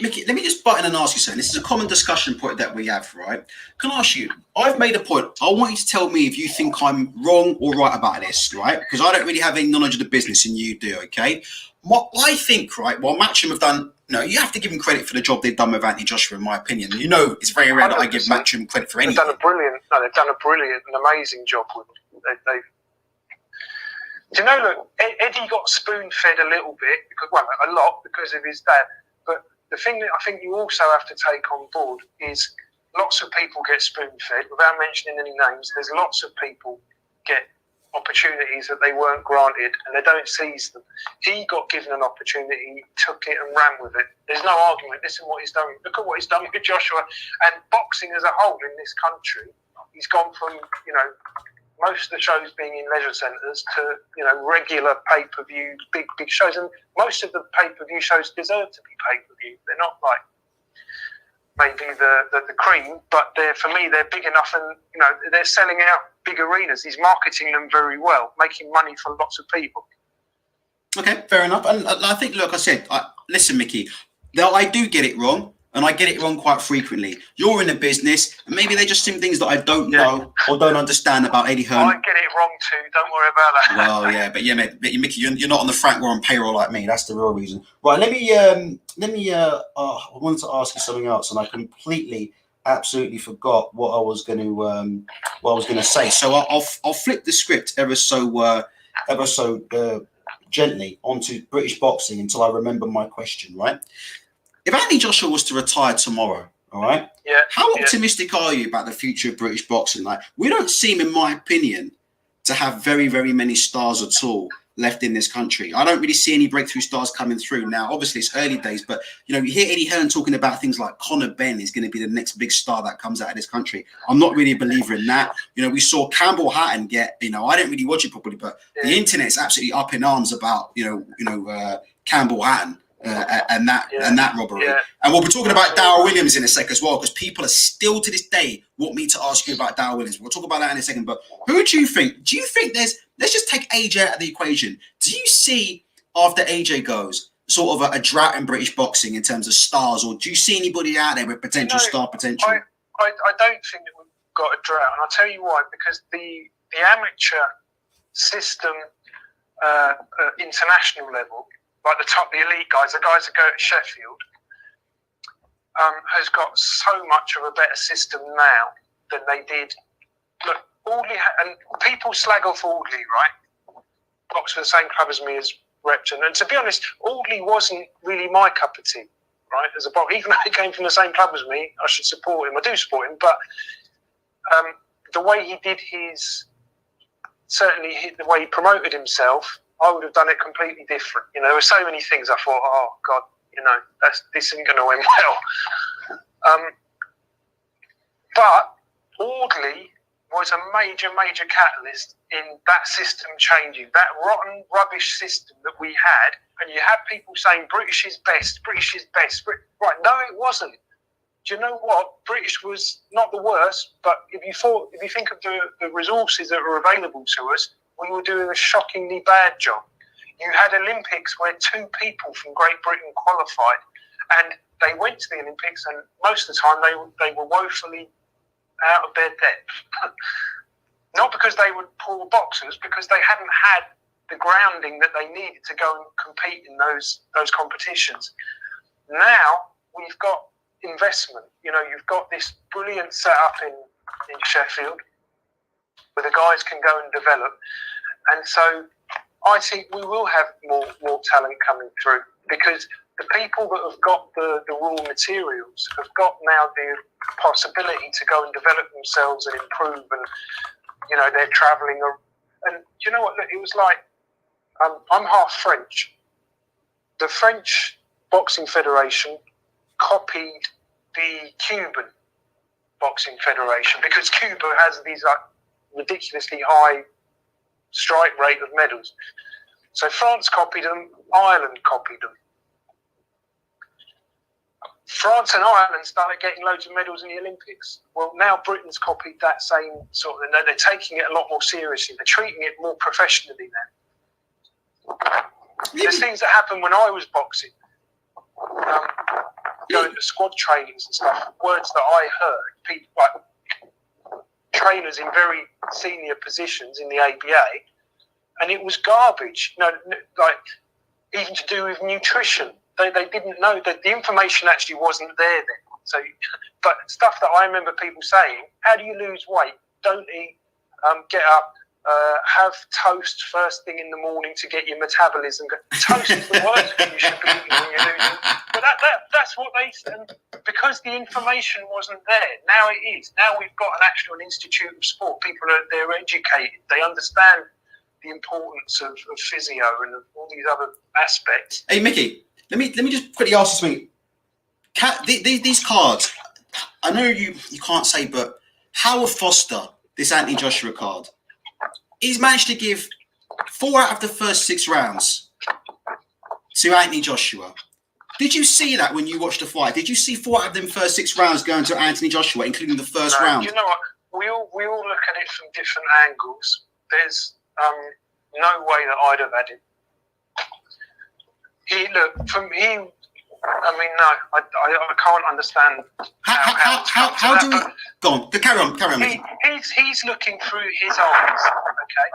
Mickey, let me just butt in and ask you something. This is a common discussion point that we have, right? Can I ask you, I've made a point. I want you to tell me if you think I'm wrong or right about this, right? Because I don't really have any knowledge of the business and you do, okay? What I think, right, while Matchroom have done, you have to give them credit for the job they've done with Anthony Joshua, in my opinion. It's very rare that I give Matchroom credit for anything. They've done a brilliant and amazing job with them. Do you know, look, Eddie got spoon-fed a little bit, a lot because of his dad. But the thing that I think you also have to take on board is lots of people get spoon-fed. Without mentioning any names, there's lots of people get opportunities that they weren't granted and they don't seize them. He got given an opportunity, took it and ran with it. There's no argument. Listen what he's done. Look at what he's done with Joshua. And boxing as a whole in this country, he's gone from, most of the shows being in leisure centres to, regular pay-per-view, big shows. And most of the pay-per-view shows deserve to be pay-per-view. They're not like maybe the cream, but for me, they're big enough and, they're selling out big arenas. He's marketing them very well, making money for lots of people. Okay, fair enough. And I think, like I said, listen, Mickey, though I do get it wrong, and I get it wrong quite frequently. You're in the business, and maybe they're just some things that I don't know or don't understand about Eddie Hearn. I get it wrong too. Don't worry about that. Well, yeah, but Mickey, you're not on the Frank Warren payroll like me. That's the real reason. Right, let me. I wanted to ask you something else, and I absolutely forgot what I was going to say. So I'll flip the script ever so gently onto British boxing until I remember my question, right? If Anthony Joshua was to retire tomorrow, all right, how optimistic are you about the future of British boxing? Like, we don't seem, in my opinion, to have very, very many stars at all left in this country. I don't really see any breakthrough stars coming through now. Obviously, it's early days, but you know, you hear Eddie Hearn talking about things like Conor Benn is going to be the next big star that comes out of this country. I'm not really a believer in that. You know, we saw Campbell Hatton get. You know, I didn't really watch it properly, but the internet's absolutely up in arms about Campbell Hatton. And that robbery. And we'll be talking about Darryl Williams in a sec as well, because people are still to this day want me to ask you about Darryl Williams. We'll talk about that in a second. But who do you think? Do you think let's just take AJ out of the equation. Do you see, after AJ goes, sort of a drought in British boxing in terms of stars, or do you see anybody out there with potential star potential? I don't think that we've got a drought, and I'll tell you why. Because the amateur system, international level, like the elite guys, the guys that go to Sheffield, has got so much of a better system now than they did. Look, Audley, and people slag off Audley, right? Box for the same club as me as Repton. And to be honest, Audley wasn't really my cup of tea, right? As a boxer, even though he came from the same club as me, I should support him. I do support him, but the way he did the way he promoted himself, I would have done it completely different. You know, there were so many things I thought, oh God, you know, this isn't going to end well. But Audley was a major catalyst in that system changing, that rotten, rubbish system that we had. And you had people saying British is best, British is best. Right? No, it wasn't. Do you know what? British was not the worst, but if you think of the resources that were available to us, we were doing a shockingly bad job. You had Olympics where 2 people from Great Britain qualified, and they went to the Olympics, and most of the time they were woefully out of their depth. Not because they were poor boxers, because they hadn't had the grounding that they needed to go and compete in those competitions. Now we've got investment. You know, you've got this brilliant setup in Sheffield where the guys can go and develop. And so I think we will have more talent coming through, because the people that have got the raw materials have got now the possibility to go and develop themselves and improve, and you know, they're travelling. And you know what? It was like, I'm half French. The French Boxing Federation copied the Cuban Boxing Federation, because Cuba has these like ridiculously high strike rate of medals. So France copied them, Ireland copied them. France and Ireland started getting loads of medals in the Olympics. Well, now Britain's copied that same sort of, and they're taking it a lot more seriously. They're treating it more professionally now. There's things that happened when I was boxing, going to squad trainings and stuff, words that I heard, people like trainers in very senior positions in the ABA, and it was garbage. You know, like even to do with nutrition. They didn't know that the information actually wasn't there then. So, but stuff that I remember people saying: how do you lose weight? Don't eat. Get up. Have toast first thing in the morning to get your metabolism. Toast is the worst thing you should be eating when you're losing. But that's what they said. Because the information wasn't there. Now it is. Now we've got an actual institute of sport. People they're educated. They understand the importance of physio and of all these other aspects. Hey, Mickey. Let me just quickly ask you something. These cards, I know you can't say, but Howard Foster, this Anthony Joshua card, he's managed to give 4 out of the first 6 rounds to Anthony Joshua. Did you see that when you watched the fight? Did you see 4 out of them first 6 rounds going to Anthony Joshua, including the first round? You know what? We all look at it from different angles. There's no way that I'd have had it. I mean, no, I can't understand how do we go on? Carry on. He's looking through his eyes, okay,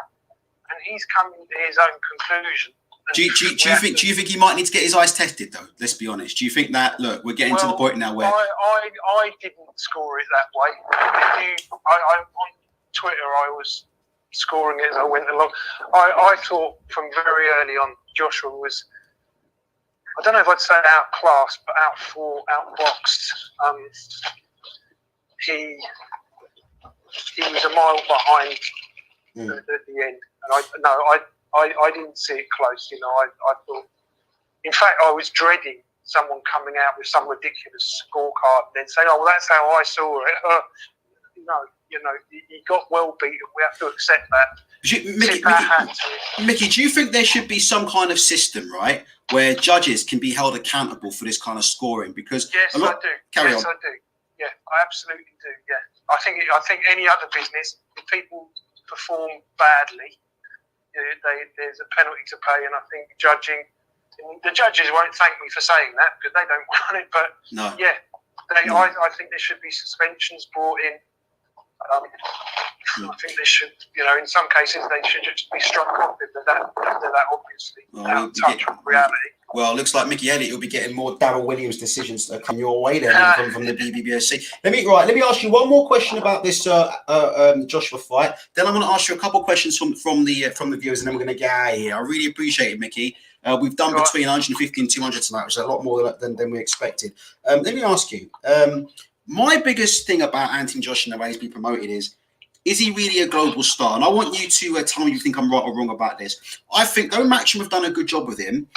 and he's coming to his own conclusion. Do you think he might need to get his eyes tested though? Let's be honest. Do you think that we're getting to the point now where I didn't score it that way. On Twitter I was scoring it as I went along. I thought from very early on Joshua was, I don't know if I'd say outclassed, but outboxed. He was a mile behind at the end, and I didn't see it close. You know, I thought, in fact, I was dreading someone coming out with some ridiculous scorecard and then saying, "Oh, well, that's how I saw it." He got well beaten. We have to accept that. Mickey, do you think there should be some kind of system, right, where judges can be held accountable for this kind of scoring? Because yes, I do. Carry on. I do. Yeah, I absolutely do. Yeah, I think any other business, if people perform badly, there's a penalty to pay, and I think the judges won't thank me for saying that because they don't want it. But no. Yeah, I think there should be suspensions brought in. I think they should, in some cases, they should just be struck off if they're that obviously out of touch with reality. Well, it looks like Mickey Helliet will be getting more Darryl Williams decisions that come your way then from the BBBOC. Let me ask you one more question about this Joshua fight. Then I'm going to ask you a couple of questions from the viewers, and then we're going to get out of here. I really appreciate it, Mickey. We've done between 150 and 200 tonight, which is a lot more than we expected. Let me ask you. My biggest thing about Anthony Joshua and the way he's been promoted is he really a global star? And I want you to tell me if you think I'm right or wrong about this. I think, though Matchroom have done a good job with him,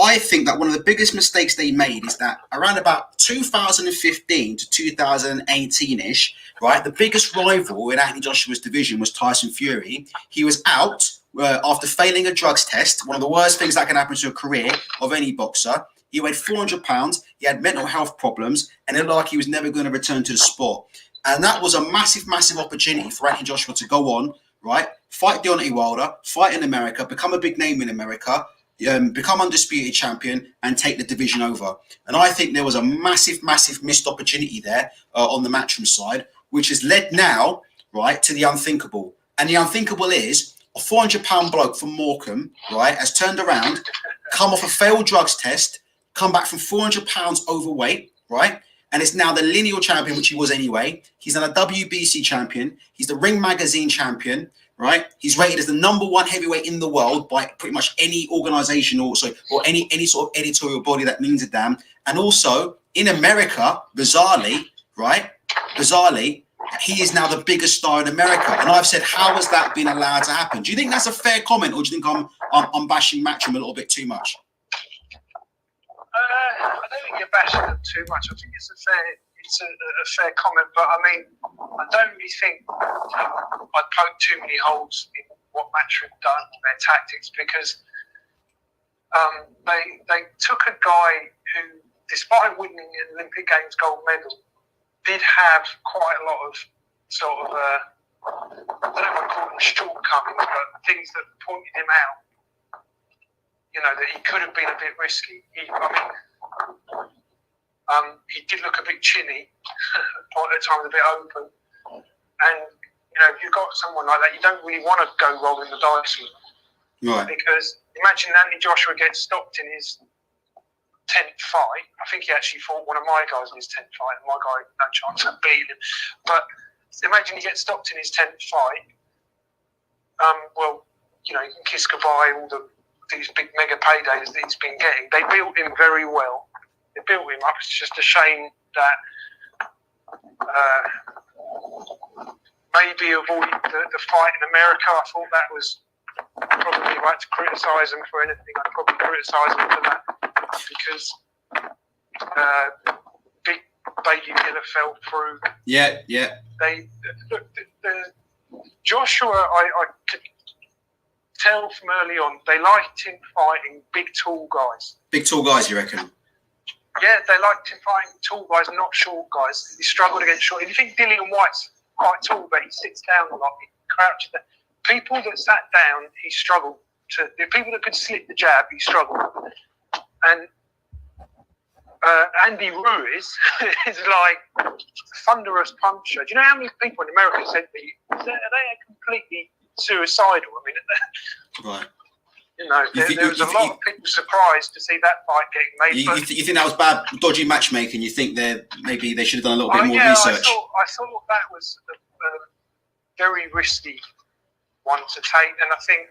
I think that one of the biggest mistakes they made is that around about 2015 to 2018-ish, right, the biggest rival in Anthony Joshua's division was Tyson Fury. He was out after failing a drugs test, one of the worst things that can happen to a career of any boxer. He weighed 400 pounds. He had mental health problems, and it looked like he was never going to return to the sport. And that was a massive, massive opportunity for Anthony Joshua to go on, right? Fight Deontay Wilder, fight in America, become a big name in America, become undisputed champion, and take the division over. And I think there was a massive, massive missed opportunity there on the Matchroom side, which has led now, right, to the unthinkable. And the unthinkable is a 400-pound bloke from Morecambe, right, has turned around, come off a failed drugs test, come back from 400 pounds overweight, right? And is now the lineal champion, which he was anyway. He's now a WBC champion. He's the Ring Magazine champion, right? He's rated as the #1 heavyweight in the world by pretty much any organization or any sort of editorial body that means a damn. And also in America, bizarrely, he is now the biggest star in America. And I've said, how has that been allowed to happen? Do you think that's a fair comment, or do you think I'm bashing Matchroom a little bit too much? I don't think you're bashing them too much. I think it's a fair comment, but I mean, I don't really think I'd poke too many holes in what Matchroom have done, their tactics, because they took a guy who, despite winning an Olympic Games gold medal, did have quite a lot of sort of I don't know what to call them shortcomings, but things that pointed him out. That he could have been a bit risky. He did look a bit chinny, at times a bit open. And, if you've got someone like that, you don't really want to go rolling the dice with. Right. Because imagine Anthony Joshua gets stopped in his 10th fight. I think he actually fought one of my guys in his 10th fight, and my guy had no chance of beating him. But imagine he gets stopped in his 10th fight. He can kiss goodbye all these big mega paydays that he's been getting. They built him very well. They built him up. It's just a shame that maybe avoid the fight in America. I thought that was probably right to criticise him for anything. I'd probably criticise him for that because big baby killer fell through. Yeah. Joshua, I could tell from early on, they liked him fighting big, tall guys. Big, tall guys, you reckon? Yeah, they liked him fighting tall guys, not short guys. He struggled against short. If you think Dillian White's quite tall, but he sits down a lot, he crouches down. People that sat down, he struggled to. The people that could slip the jab, he struggled. And Andy Ruiz is like thunderous puncher. Do you know how many people in America said to me, are they completely suicidal? I mean, right. There was a lot of people surprised to see that fight getting made. You think that was bad, dodgy matchmaking? You think maybe they should have done a little bit more research? I thought that was a very risky one to take. And I think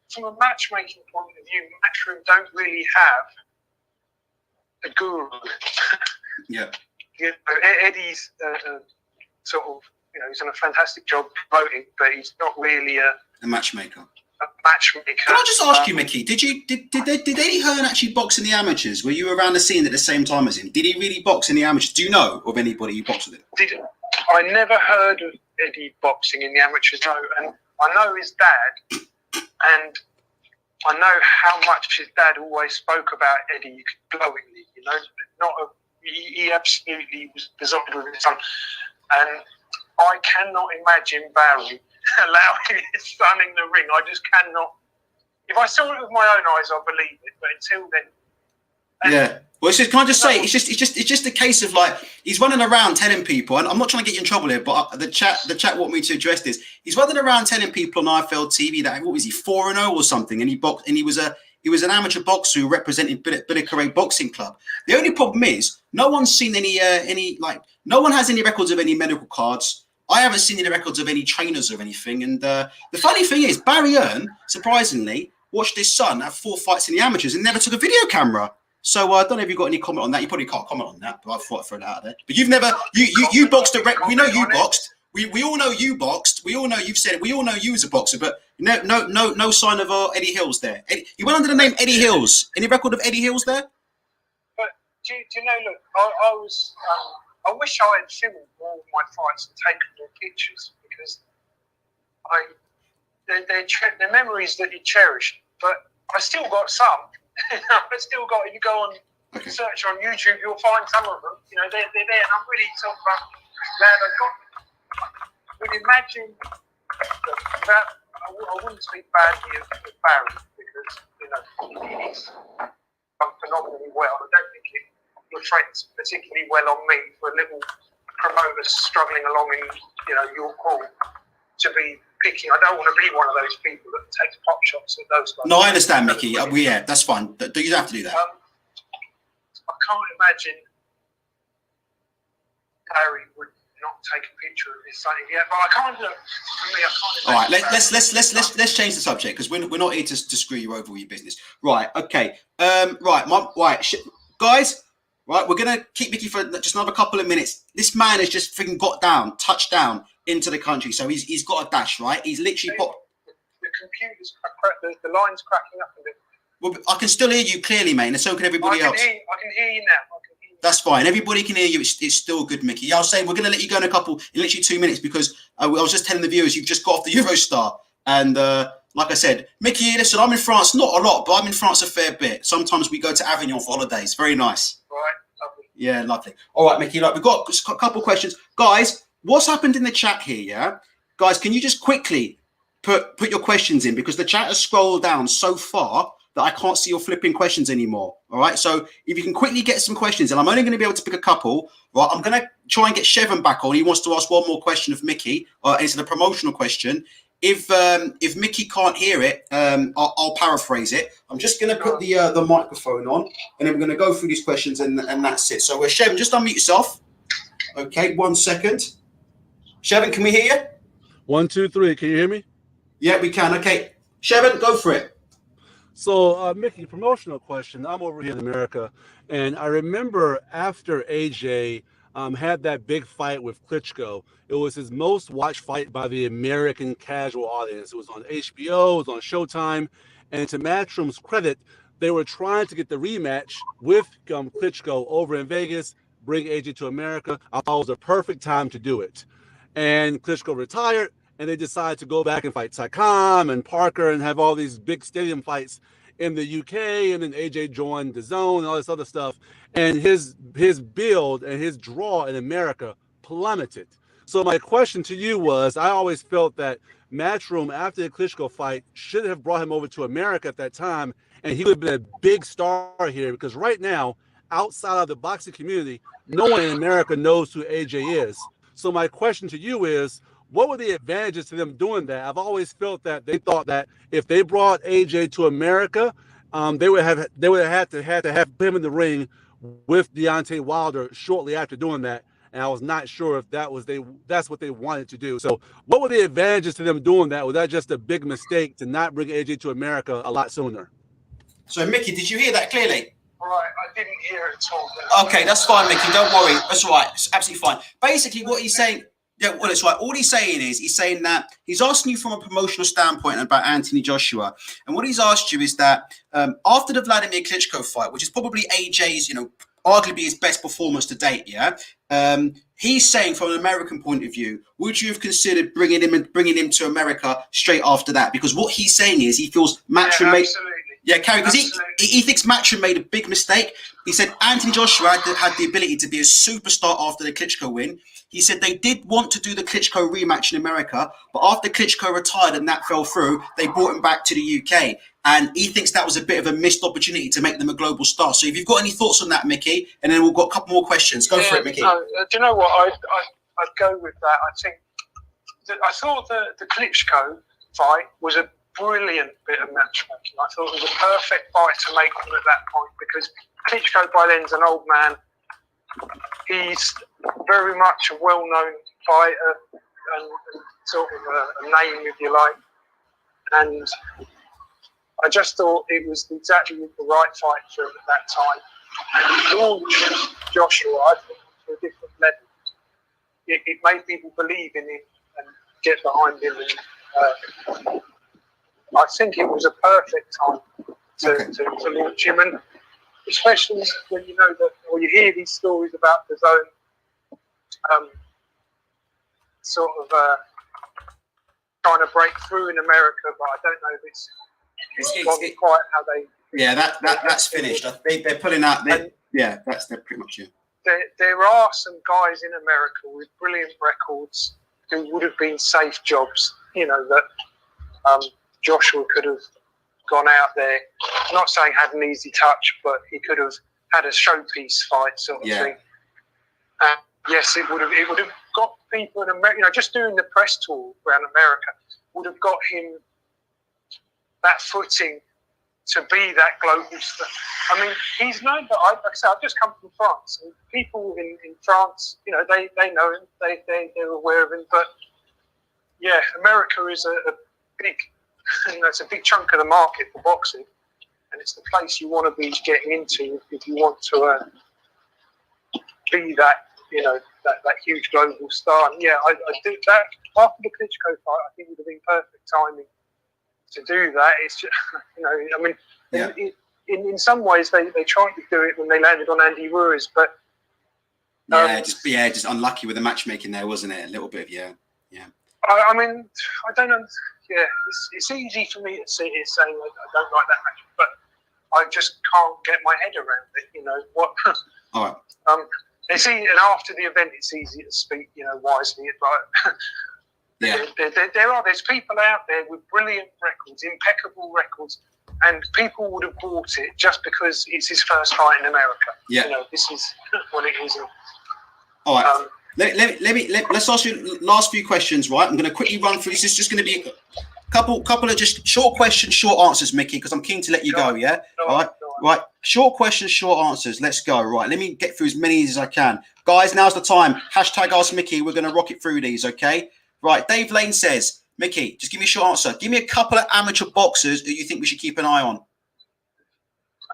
from a matchmaking point of view, Matchroom don't really have a guru. Yeah. You know, Eddie's sort of, you know, he's done a fantastic job promoting, but he's not really a matchmaker. Matchmaker. Can I just ask you, Mickey? Did Eddie Hearn actually box in the amateurs? Were you around the scene at the same time as him? Did he really box in the amateurs? Do you know of anybody who boxed with him? I never heard of Eddie boxing in the amateurs, no. And I know his dad, and I know how much his dad always spoke about Eddie glowingly. You know, he absolutely was besotted with his son, and I cannot imagine Barry allowing his son in the ring. I just cannot. If I saw it with my own eyes, I'll believe it. But until then, yeah. Well, it's just, can I just say, it's just a case of like he's running around telling people, and I'm not trying to get you in trouble here, but the chat want me to address this. He's running around telling people on IFL TV that what was he 4-0 or something, and he boxed, and he was an amateur boxer who represented Billy Boxing Club. The only problem is no one's seen any like no one has any records of any medical cards. I haven't seen any records of any trainers or anything. And the funny thing is, Barry Hearn, surprisingly, watched his son have 4 fights in the amateurs and never took a video camera. So I don't know if you've got any comment on that. You probably can't comment on that, but I thought I'd throw that out there. But you've never, you boxed a we know you boxed. We all know you boxed. We all know you've said it. We all know you as a boxer, but no sign of Eddie Hills there. He went under the name Eddie Hills. Any record of Eddie Hills there? But do you know? Look, I wish I had filmed all of my fights and taken more pictures because they're memories that you cherish. But I still got some. I still got. If you go on search on YouTube, you'll find some of them. You know, they're there, and I'm really sort of glad I got them. I would imagine that I wouldn't speak badly of Barry because you know he's done phenomenally well. I don't think it reflects particularly well on me for a little promoter struggling along in your call to be picking. I don't want to be one of those people that takes pop shots at those guys. No, I understand, Mickey. Yeah, that's fine. You don't have to do that. I can't imagine Barry would not take a picture of his son. Yeah, but I can't look. For me, I can't. All right, let's change the subject because we're not here to screw you over with your business. Right. Okay. Guys. Right, we're going to keep Mickey for just another couple of minutes. This man has just freaking touched down into the country. So he's got a dash, right? He's literally The computer's the line's cracking up a bit. Well, I can still hear you clearly, mate, and so can everybody else. I can hear you now. That's fine. Everybody can hear you. It's still good, Mickey. Yeah, I was saying we're going to let you go in literally 2 minutes because I was just telling the viewers you've just got off the Eurostar. And like I said, Mickey, listen, I'm in France, not a lot, but I'm in France a fair bit. Sometimes we go to Avignon for holidays. Very nice. Right, lovely. Yeah, lovely. All right, Mickey, we've got a couple of questions. Guys, what's happened in the chat here, yeah? Guys, can you just quickly put your questions in because the chat has scrolled down so far that I can't see your flipping questions anymore. All right. So if you can quickly get some questions, and I'm only going to be able to pick a couple, right? I'm going to try and get Shevin back on. He wants to ask one more question of Mickey. It's a promotional question. If Mickey can't hear it, I'll paraphrase it. I'm just going to put the microphone on, and then we're going to go through these questions, and that's it. So Shevin, just unmute yourself. Okay, 1 second. Shevin, can we hear you? 1, 2, 3. Can you hear me? Yeah, we can. Okay, Shevin, go for it. So, Mickey, promotional question. I'm over here in America, and I remember after AJ had that big fight with Klitschko, it was his most watched fight by the American casual audience. It was on HBO, it was on Showtime, and to Matchroom's credit, they were trying to get the rematch with Klitschko over in Vegas, bring AJ to America. I thought it was the perfect time to do it. And Klitschko retired, and they decided to go back and fight Saikam and Parker and have all these big stadium fights in the UK, and then AJ joined DAZN and all this other stuff. And his build and his draw in America plummeted. So my question to you was, I always felt that Matchroom, after the Klitschko fight, should have brought him over to America at that time, and he would have been a big star here, because right now, outside of the boxing community, no one in America knows who AJ is. So my question to you is, what were the advantages to them doing that? I've always felt that they thought that if they brought AJ to America, they would have had to have him in the ring with Deontay Wilder shortly after doing that. and I was not sure if that's what they wanted to do. So what were the advantages to them doing that? Was that just a big mistake to not bring AJ to America a lot sooner? So, Mickey, did you hear that clearly? Right, I didn't hear it at all. Okay, that's fine, Mickey. Don't worry. That's all right. It's absolutely fine. Basically, what he's saying, yeah, well, it's right. All he's saying is he's saying that he's asking you from a promotional standpoint about Anthony Joshua, and what he's asked you is that after the Vladimir Klitschko fight, which is probably AJ's, arguably his best performance to date, yeah. He's saying from an American point of view, would you have considered bringing him to America straight after that? Because what he's saying is he feels Matchroom made. Yeah, Carrie, because he thinks Matchroom made a big mistake. He said Anthony Joshua had the ability to be a superstar after the Klitschko win. He said they did want to do the Klitschko rematch in America, but after Klitschko retired and that fell through, they brought him back to the UK. And he thinks that was a bit of a missed opportunity to make them a global star. So if you've got any thoughts on that, Mickey, and then we've got a couple more questions. Go for it, Mickey. No, do you know what? I'd go with that. I thought the Klitschko fight was a brilliant bit of matchmaking. I thought it was a perfect fight to make him at that point because Klitschko by then's an old man. He's very much a well-known fighter and sort of a name, if you like. And I just thought it was exactly the right fight for him at that time. And he launched Joshua, I think, to a different level. It made people believe in him and get behind him. And I think it was a perfect time to launch him. And especially when you know that, or you hear these stories about the DAZN trying to break through in America, but I don't know if it's quite how they. Yeah, that's finished. They're pulling out. That's pretty much it. There are some guys in America with brilliant records who would have been safe jobs. That Joshua could have gone out there. I'm not saying had an easy touch, but he could have had a showpiece fight sort of thing. Yes, it would have got people in America. Just doing the press tour around America would have got him that footing to be that global star. I mean, he's known, but like I said, I've just come from France, and people in France, they know him, they're aware of him. But yeah, America is a big, it's a big chunk of the market for boxing, and it's the place you want to be getting into if you want to be that, that huge global star. And yeah, I did that after the Klitschko fight. I think it would have been perfect timing to do that. It's just, in some ways they tried to do it when they landed on Andy Ruiz, but just unlucky with the matchmaking there, wasn't it? A little bit, yeah. I mean, I don't know. Yeah, it's easy for me to sit here saying I don't like that match, but I just can't get my head around it. What? All right. It's easy, and after the event, it's easy to speak, wisely. But there's people out there with brilliant records, impeccable records, and people would have bought it just because it's his first fight in America. Yeah. This is what it is. All right. Let's ask you last few questions, right? I'm going to quickly run through. This is just going to be a couple of just short questions, short answers, Mickey, because I'm keen to let you go. Yeah. All right. Right. Short questions, short answers. Let's go. Right. Let me get through as many as I can, guys. Now's the time. #Ask Mickey. We're going to rock it through these. Okay. Right. Dave Lane says, Mickey, just give me a short answer. Give me a couple of amateur boxers who you think we should keep an eye on.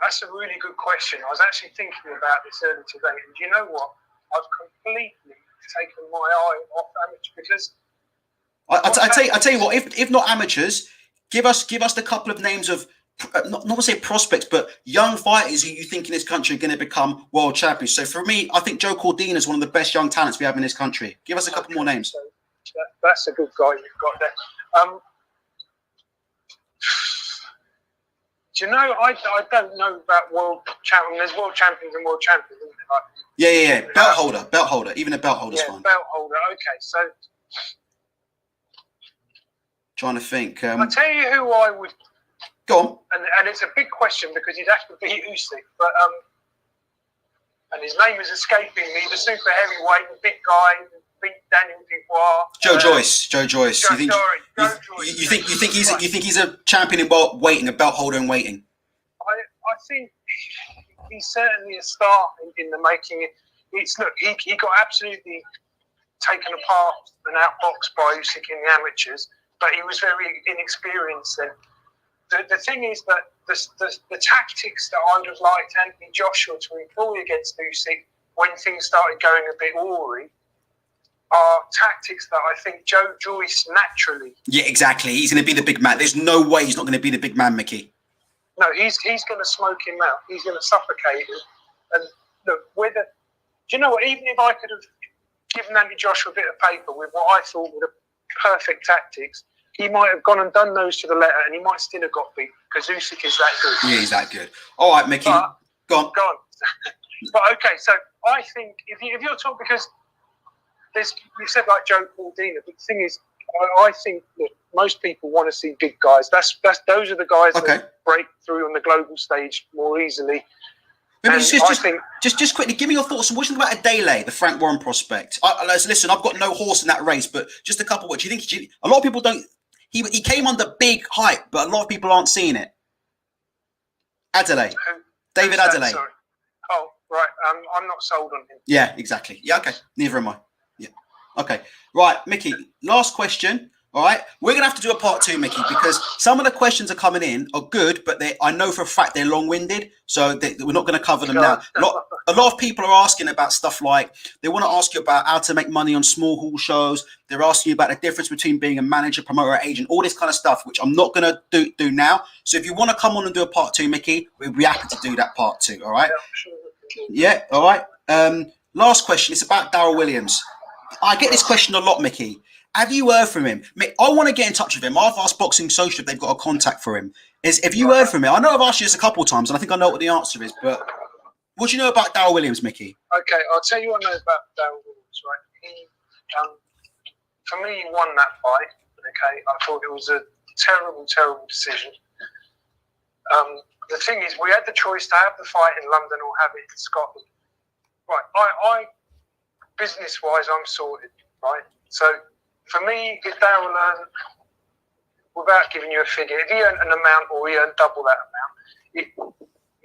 That's a really good question. I was actually thinking about this earlier today, and you know what? I've completely taken my eye off amateur because I tell you what, if not amateurs, give us the couple of names of not to say prospects, but young fighters who you think in this country are going to become world champions. So for me, I think Joe Cordina is one of the best young talents we have in this country. Give us a couple more names. So that's a good guy you've got there. Do you know, I don't know about world champions. There's world champions and world champions, isn't it? Yeah. Belt holder. Even a belt holder's fine. Belt holder. Okay, so trying to think. I'll tell you who I would. Go on. And it's a big question because he'd have to beat Usyk, but and his name is escaping me. The super heavyweight, the big guy, beat Daniel Dubois. Joe Joyce. Joe Joyce. You think he's a champion in waiting, a belt holder in waiting? I think he's certainly a star in the making. he got absolutely taken apart and outboxed by Usyk in the amateurs, but he was very inexperienced then. The thing is that the tactics that I would have liked Anthony Joshua to employ against Usyk when things started going a bit awry are tactics that I think Joe Joyce naturally... Yeah, exactly. He's going to be the big man. There's no way he's not going to be the big man, Mickey. No, he's going to smoke him out. He's going to suffocate him. And look, do you know what? Even if I could have given Andy Joshua a bit of paper with what I thought were the perfect tactics, he might have gone and done those to the letter, and he might still have got beat because Usyk is that good. Yeah, he's that good. All right, Mickey, go on. But okay, so I think if you're talking, because you said like Joe Cordina, but the thing is, I think that most people want to see big guys. Those are the guys that break through on the global stage more easily. Just quickly, give me your thoughts. What do you think about Adele, the Frank Warren prospect? Listen, I've got no horse in that race, but just a couple. What do you think? A lot of people don't. He came under big hype, but a lot of people aren't seeing it. Adele, David Adele. Sorry. Oh, right. I'm not sold on him. Yeah, exactly. Yeah, okay. Neither am I. Yeah. Okay. Right, Mickey. Last question. All right, we're going to have to do a part 2, Mickey, because some of the questions are coming in are good, but I know for a fact they're long-winded, so we're not going to cover them now. A lot of people are asking about stuff like, they want to ask you about how to make money on small hall shows. They're asking you about the difference between being a manager, promoter, agent, all this kind of stuff, which I'm not going to do now. So if you want to come on and do a part 2, Mickey, we'd be happy to do that part 2, all right? Yeah, all right. Last question, it's about Daryl Williams. I get this question a lot, Mickey. Have you heard from him? I want to get in touch with him. I've asked Boxing Social if they've got a contact for him. Have you heard from him? I know I've asked you this a couple of times, and I think I know what the answer is, but what do you know about Daryl Williams, Mickey? Okay, I'll tell you what I know about Daryl Williams, right? For me, he won that fight, okay? I thought it was a terrible, terrible decision. The thing is, we had the choice to have the fight in London or have it in Scotland. Right, business-wise, I'm sorted, right? So, for me, if Daryl earned, without giving you a figure, if he earned an amount or he earned double that amount,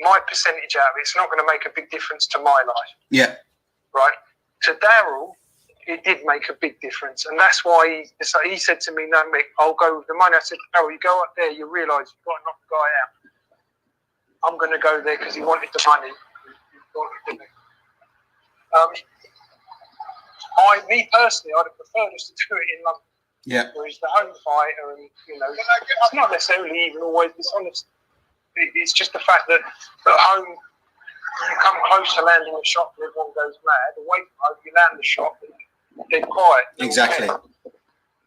my percentage out of it's not going to make a big difference to my life. Yeah. Right? To Daryl, it did make a big difference. And that's why he said to me, no, Mick, I'll go with the money. I said, Daryl, you go up there, you realise you've got to knock the guy out. I'm going to go there because he wanted the money. Me personally, I'd have preferred us to do it in London. Yeah. Where he's the home fighter, and it's not necessarily even always dishonest. It's just the fact that at home you come close to landing a shot and everyone goes mad. Away from home, you land the shot and they're quiet. Exactly.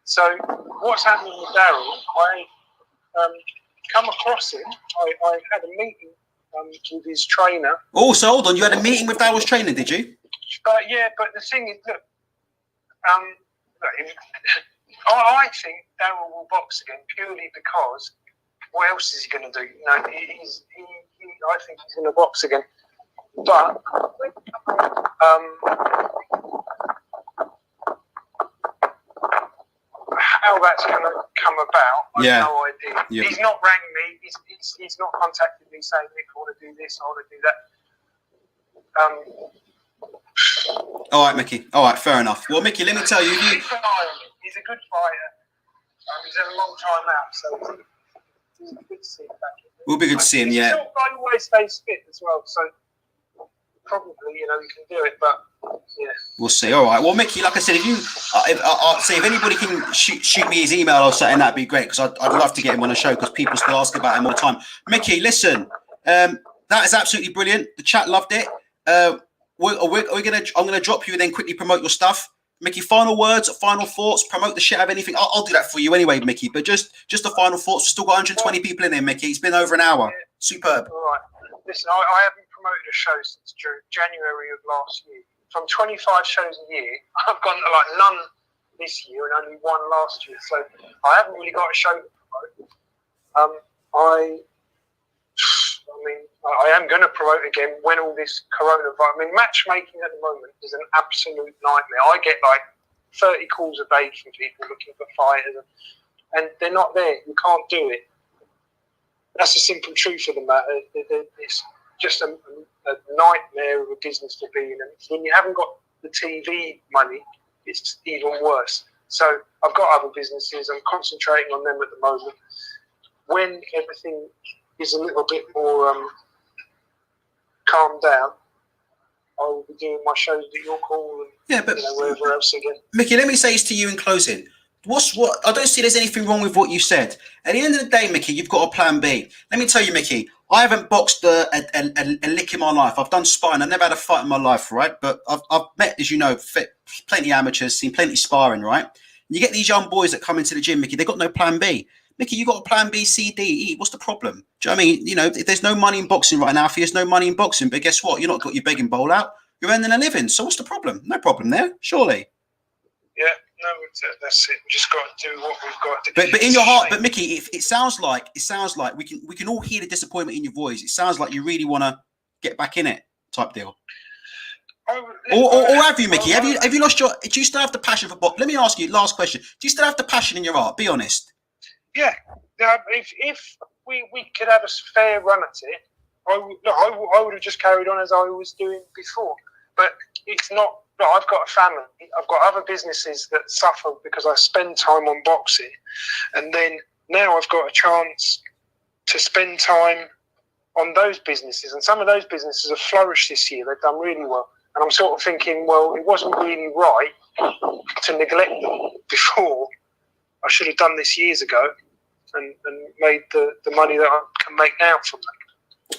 So what's happening with Daryl? I come across him. I had a meeting with his trainer. Oh, so hold on. You had a meeting with Daryl's trainer, did you? Yeah, but the thing is, look, I think Daryl will box again purely because what else is he going to do? I think he's going to box again. But how that's going to come about, I have no idea. Yeah. He's not rang me. He's not contacted me saying, Nick, I want to do this, I want to do that. All right, Mickey. All right, fair enough. Well, Mickey, let me tell you. He's a good fighter. He's had a long time out, so it's good to see him back. We'll be good to see him, yeah. He always stays fit as well, so probably, he can do it, but yeah. We'll see. All right. Well, Mickey, like I said, if anybody can shoot me his email or something, that'd be great, because I'd love to get him on the show, because people still ask about him all the time. Mickey, listen, that is absolutely brilliant. The chat loved it. I'm gonna drop you and then quickly promote your stuff. Mickey, final words, final thoughts, promote the shit out of anything. I'll do that for you anyway, Mickey. But just the final thoughts. We've still got 120 people in there, Mickey. It's been over an hour. Yeah. Superb. All right. Listen, I haven't promoted a show since January of last year. From 25 shows a year, I've gone to none this year and only one last year. So I haven't really got a show to promote. I am going to promote again when all this coronavirus. Matchmaking at the moment is an absolute nightmare. I get 30 calls a day from people looking for fighters, and they're not there. You can't do it. That's the simple truth of the matter. It's just a a nightmare of a business to be in. And when you haven't got the TV money, it's even worse. So I've got other businesses. I'm concentrating on them at the moment. When everything is a little bit more calmed down, I will be doing my shows at your call and wherever else again. Mickey, let me say this to you in closing. I don't see there's anything wrong with what you said. At the end of the day, Mickey, you've got a plan B. Let me tell you, Mickey, I haven't boxed a lick in my life. I've done sparring. I've never had a fight in my life, right? But I've met, as you know, plenty of amateurs, seen plenty of sparring, right? And you get these young boys that come into the gym, Mickey, they've got no plan B. Mickey, you got a plan B, C, D, E. What's the problem? Do you know what I mean? You know, if there's no money in boxing right now, there's no money in boxing. But guess what? You're not got your begging bowl out. You're earning a living. So what's the problem? No problem there, surely. Yeah, no, that's it. We just got to do what we've got to do. But in your heart, but Mickey, it sounds like we can all hear the disappointment in your voice. It sounds like you really want to get back in it, type deal. Or have you, Mickey? Have you lost your? Do you still have the passion for boxing? Let me ask you, last question. Do you still have the passion in your heart? Be honest. Yeah. If we could have a fair run at it, I would have just carried on as I was doing before. But it's not. No, I've got a family. I've got other businesses that suffer because I spend time on boxing, and then now I've got a chance to spend time on those businesses. And some of those businesses have flourished this year. They've done really well. And I'm sort of thinking, well, it wasn't really right to neglect them before. I should have done this years ago and made the money that I can make now from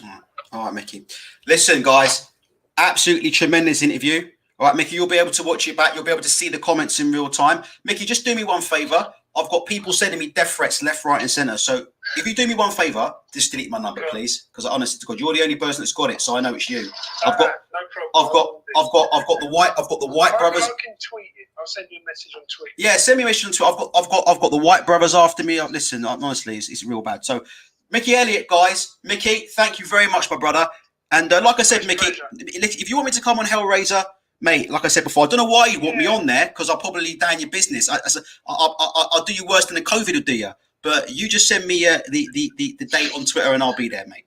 them. All right, Mickey. Listen, guys, absolutely tremendous interview. All right, Mickey, you'll be able to watch it back. You'll be able to see the comments in real time. Mickey, just do me one favour. I've got people sending me death threats left, right and centre. So if you do me one favour, just delete my number, please. Because honestly to God, you're the only person that's got it, so I know it's you. I've got the White brothers. I can tweet it. I'll send you a message on Twitter. Yeah, send me a message on Twitter. I've got the White brothers after me. Listen, honestly, it's real bad. So Mickey Helliet, guys. Mickey, thank you very much, my brother. And like I said, Mickey, if you want me to come on Hellraiser, mate, like I said before, I don't know why you want me on there, because I'll probably down your business. I'll do you worse than the COVID will do you. But you just send me the date on Twitter and I'll be there, mate.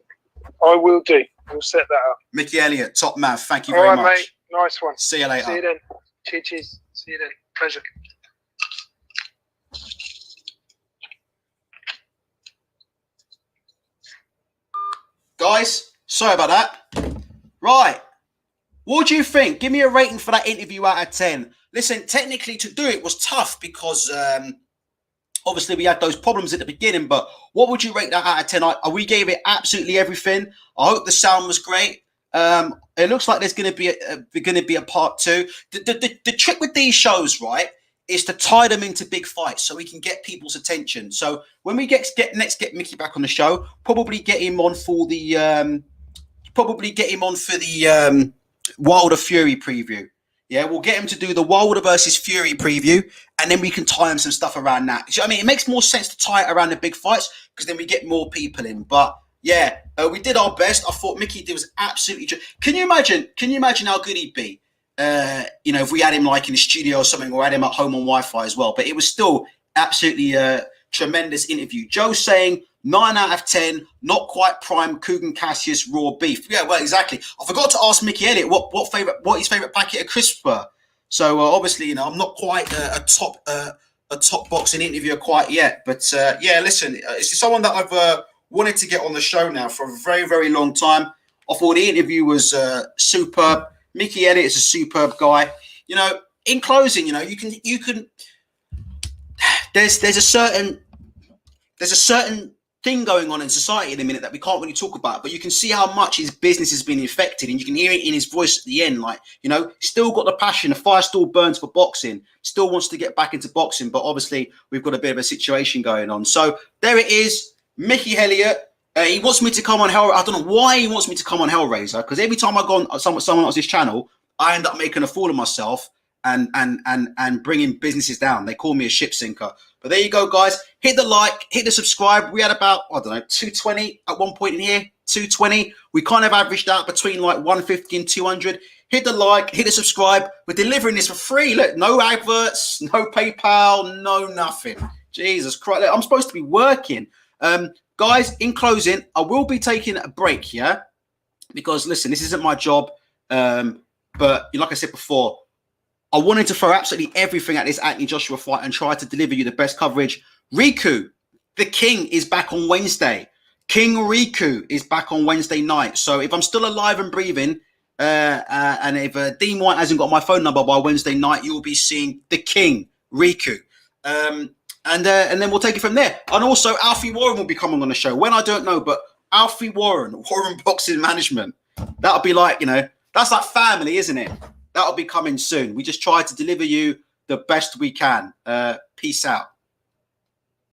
I will do. We'll set that up. Mickey Helliet, top man. Thank you very much. Mate. Nice one. See you later. See you then. Cheers. See you then. Pleasure. Guys, sorry about that. Right. What do you think? Give me a rating for that interview out of 10. Listen, technically to do it was tough because obviously we had those problems at the beginning, but what would you rate that out of 10? We gave it absolutely everything. I hope the sound was great. It looks like there's going to be a part 2. The trick with these shows, right, is to tie them into big fights so we can get people's attention. So when we get Mickey back on the show, probably get him on for the Wilder Fury preview. Yeah, we'll get him to do the Wilder versus Fury preview, and then we can tie him some stuff around that. So, I mean, it makes more sense to tie it around the big fights because then we get more people in. But yeah, we did our best. I thought Mickey did was absolutely. Can you imagine how good he'd be? If we had him like in the studio or something, or had him at home on Wi-Fi as well. But it was still absolutely a tremendous interview. Joe saying 9 out of 10, not quite prime Kugan Cassius raw beef. Yeah, well, exactly. I forgot to ask Mickey Helliet what his favourite packet of crisps were. So obviously, I'm not quite a top boxing interviewer quite yet. But yeah, listen, it's someone that I've wanted to get on the show now for a very, very long time. I thought the interview was superb. Mickey Helliet is a superb guy. In closing, you can. There's a certain thing going on in society in a minute that we can't really talk about, but you can see how much his business has been affected, and you can hear it in his voice at the end. Like, still got the passion, the fire still burns for boxing, still wants to get back into boxing, but obviously we've got a bit of a situation going on. So there it is, Mickey Helliet. He wants me to come on Hellraiser. I don't know why he wants me to come on Hellraiser, because every time I go on someone else's channel, I end up making a fool of myself and bringing businesses down. They call me a ship sinker. But there you go, guys. Hit the like, hit the subscribe. We had about, 220 at one point in here, 220. We kind of averaged out between like 150 and 200. Hit the like, hit the subscribe. We're delivering this for free. Look, no adverts, no PayPal, no nothing. Jesus Christ. Look, I'm supposed to be working. Guys, in closing, I will be taking a break here. because listen, this isn't my job. But like I said before, I wanted to throw absolutely everything at this Anthony Joshua fight and try to deliver you the best coverage. Riku, the King, is back on Wednesday. King Riku is back on Wednesday night. So if I'm still alive and breathing, and if Dean White hasn't got my phone number by Wednesday night, you'll be seeing the King Riku. And then we'll take it from there. And also, Alfie Warren will be coming on the show. When, I don't know, but Alfie Warren Boxing Management. That'll be like, that's like family, isn't it? That'll be coming soon. We just try to deliver you the best we can. Peace out.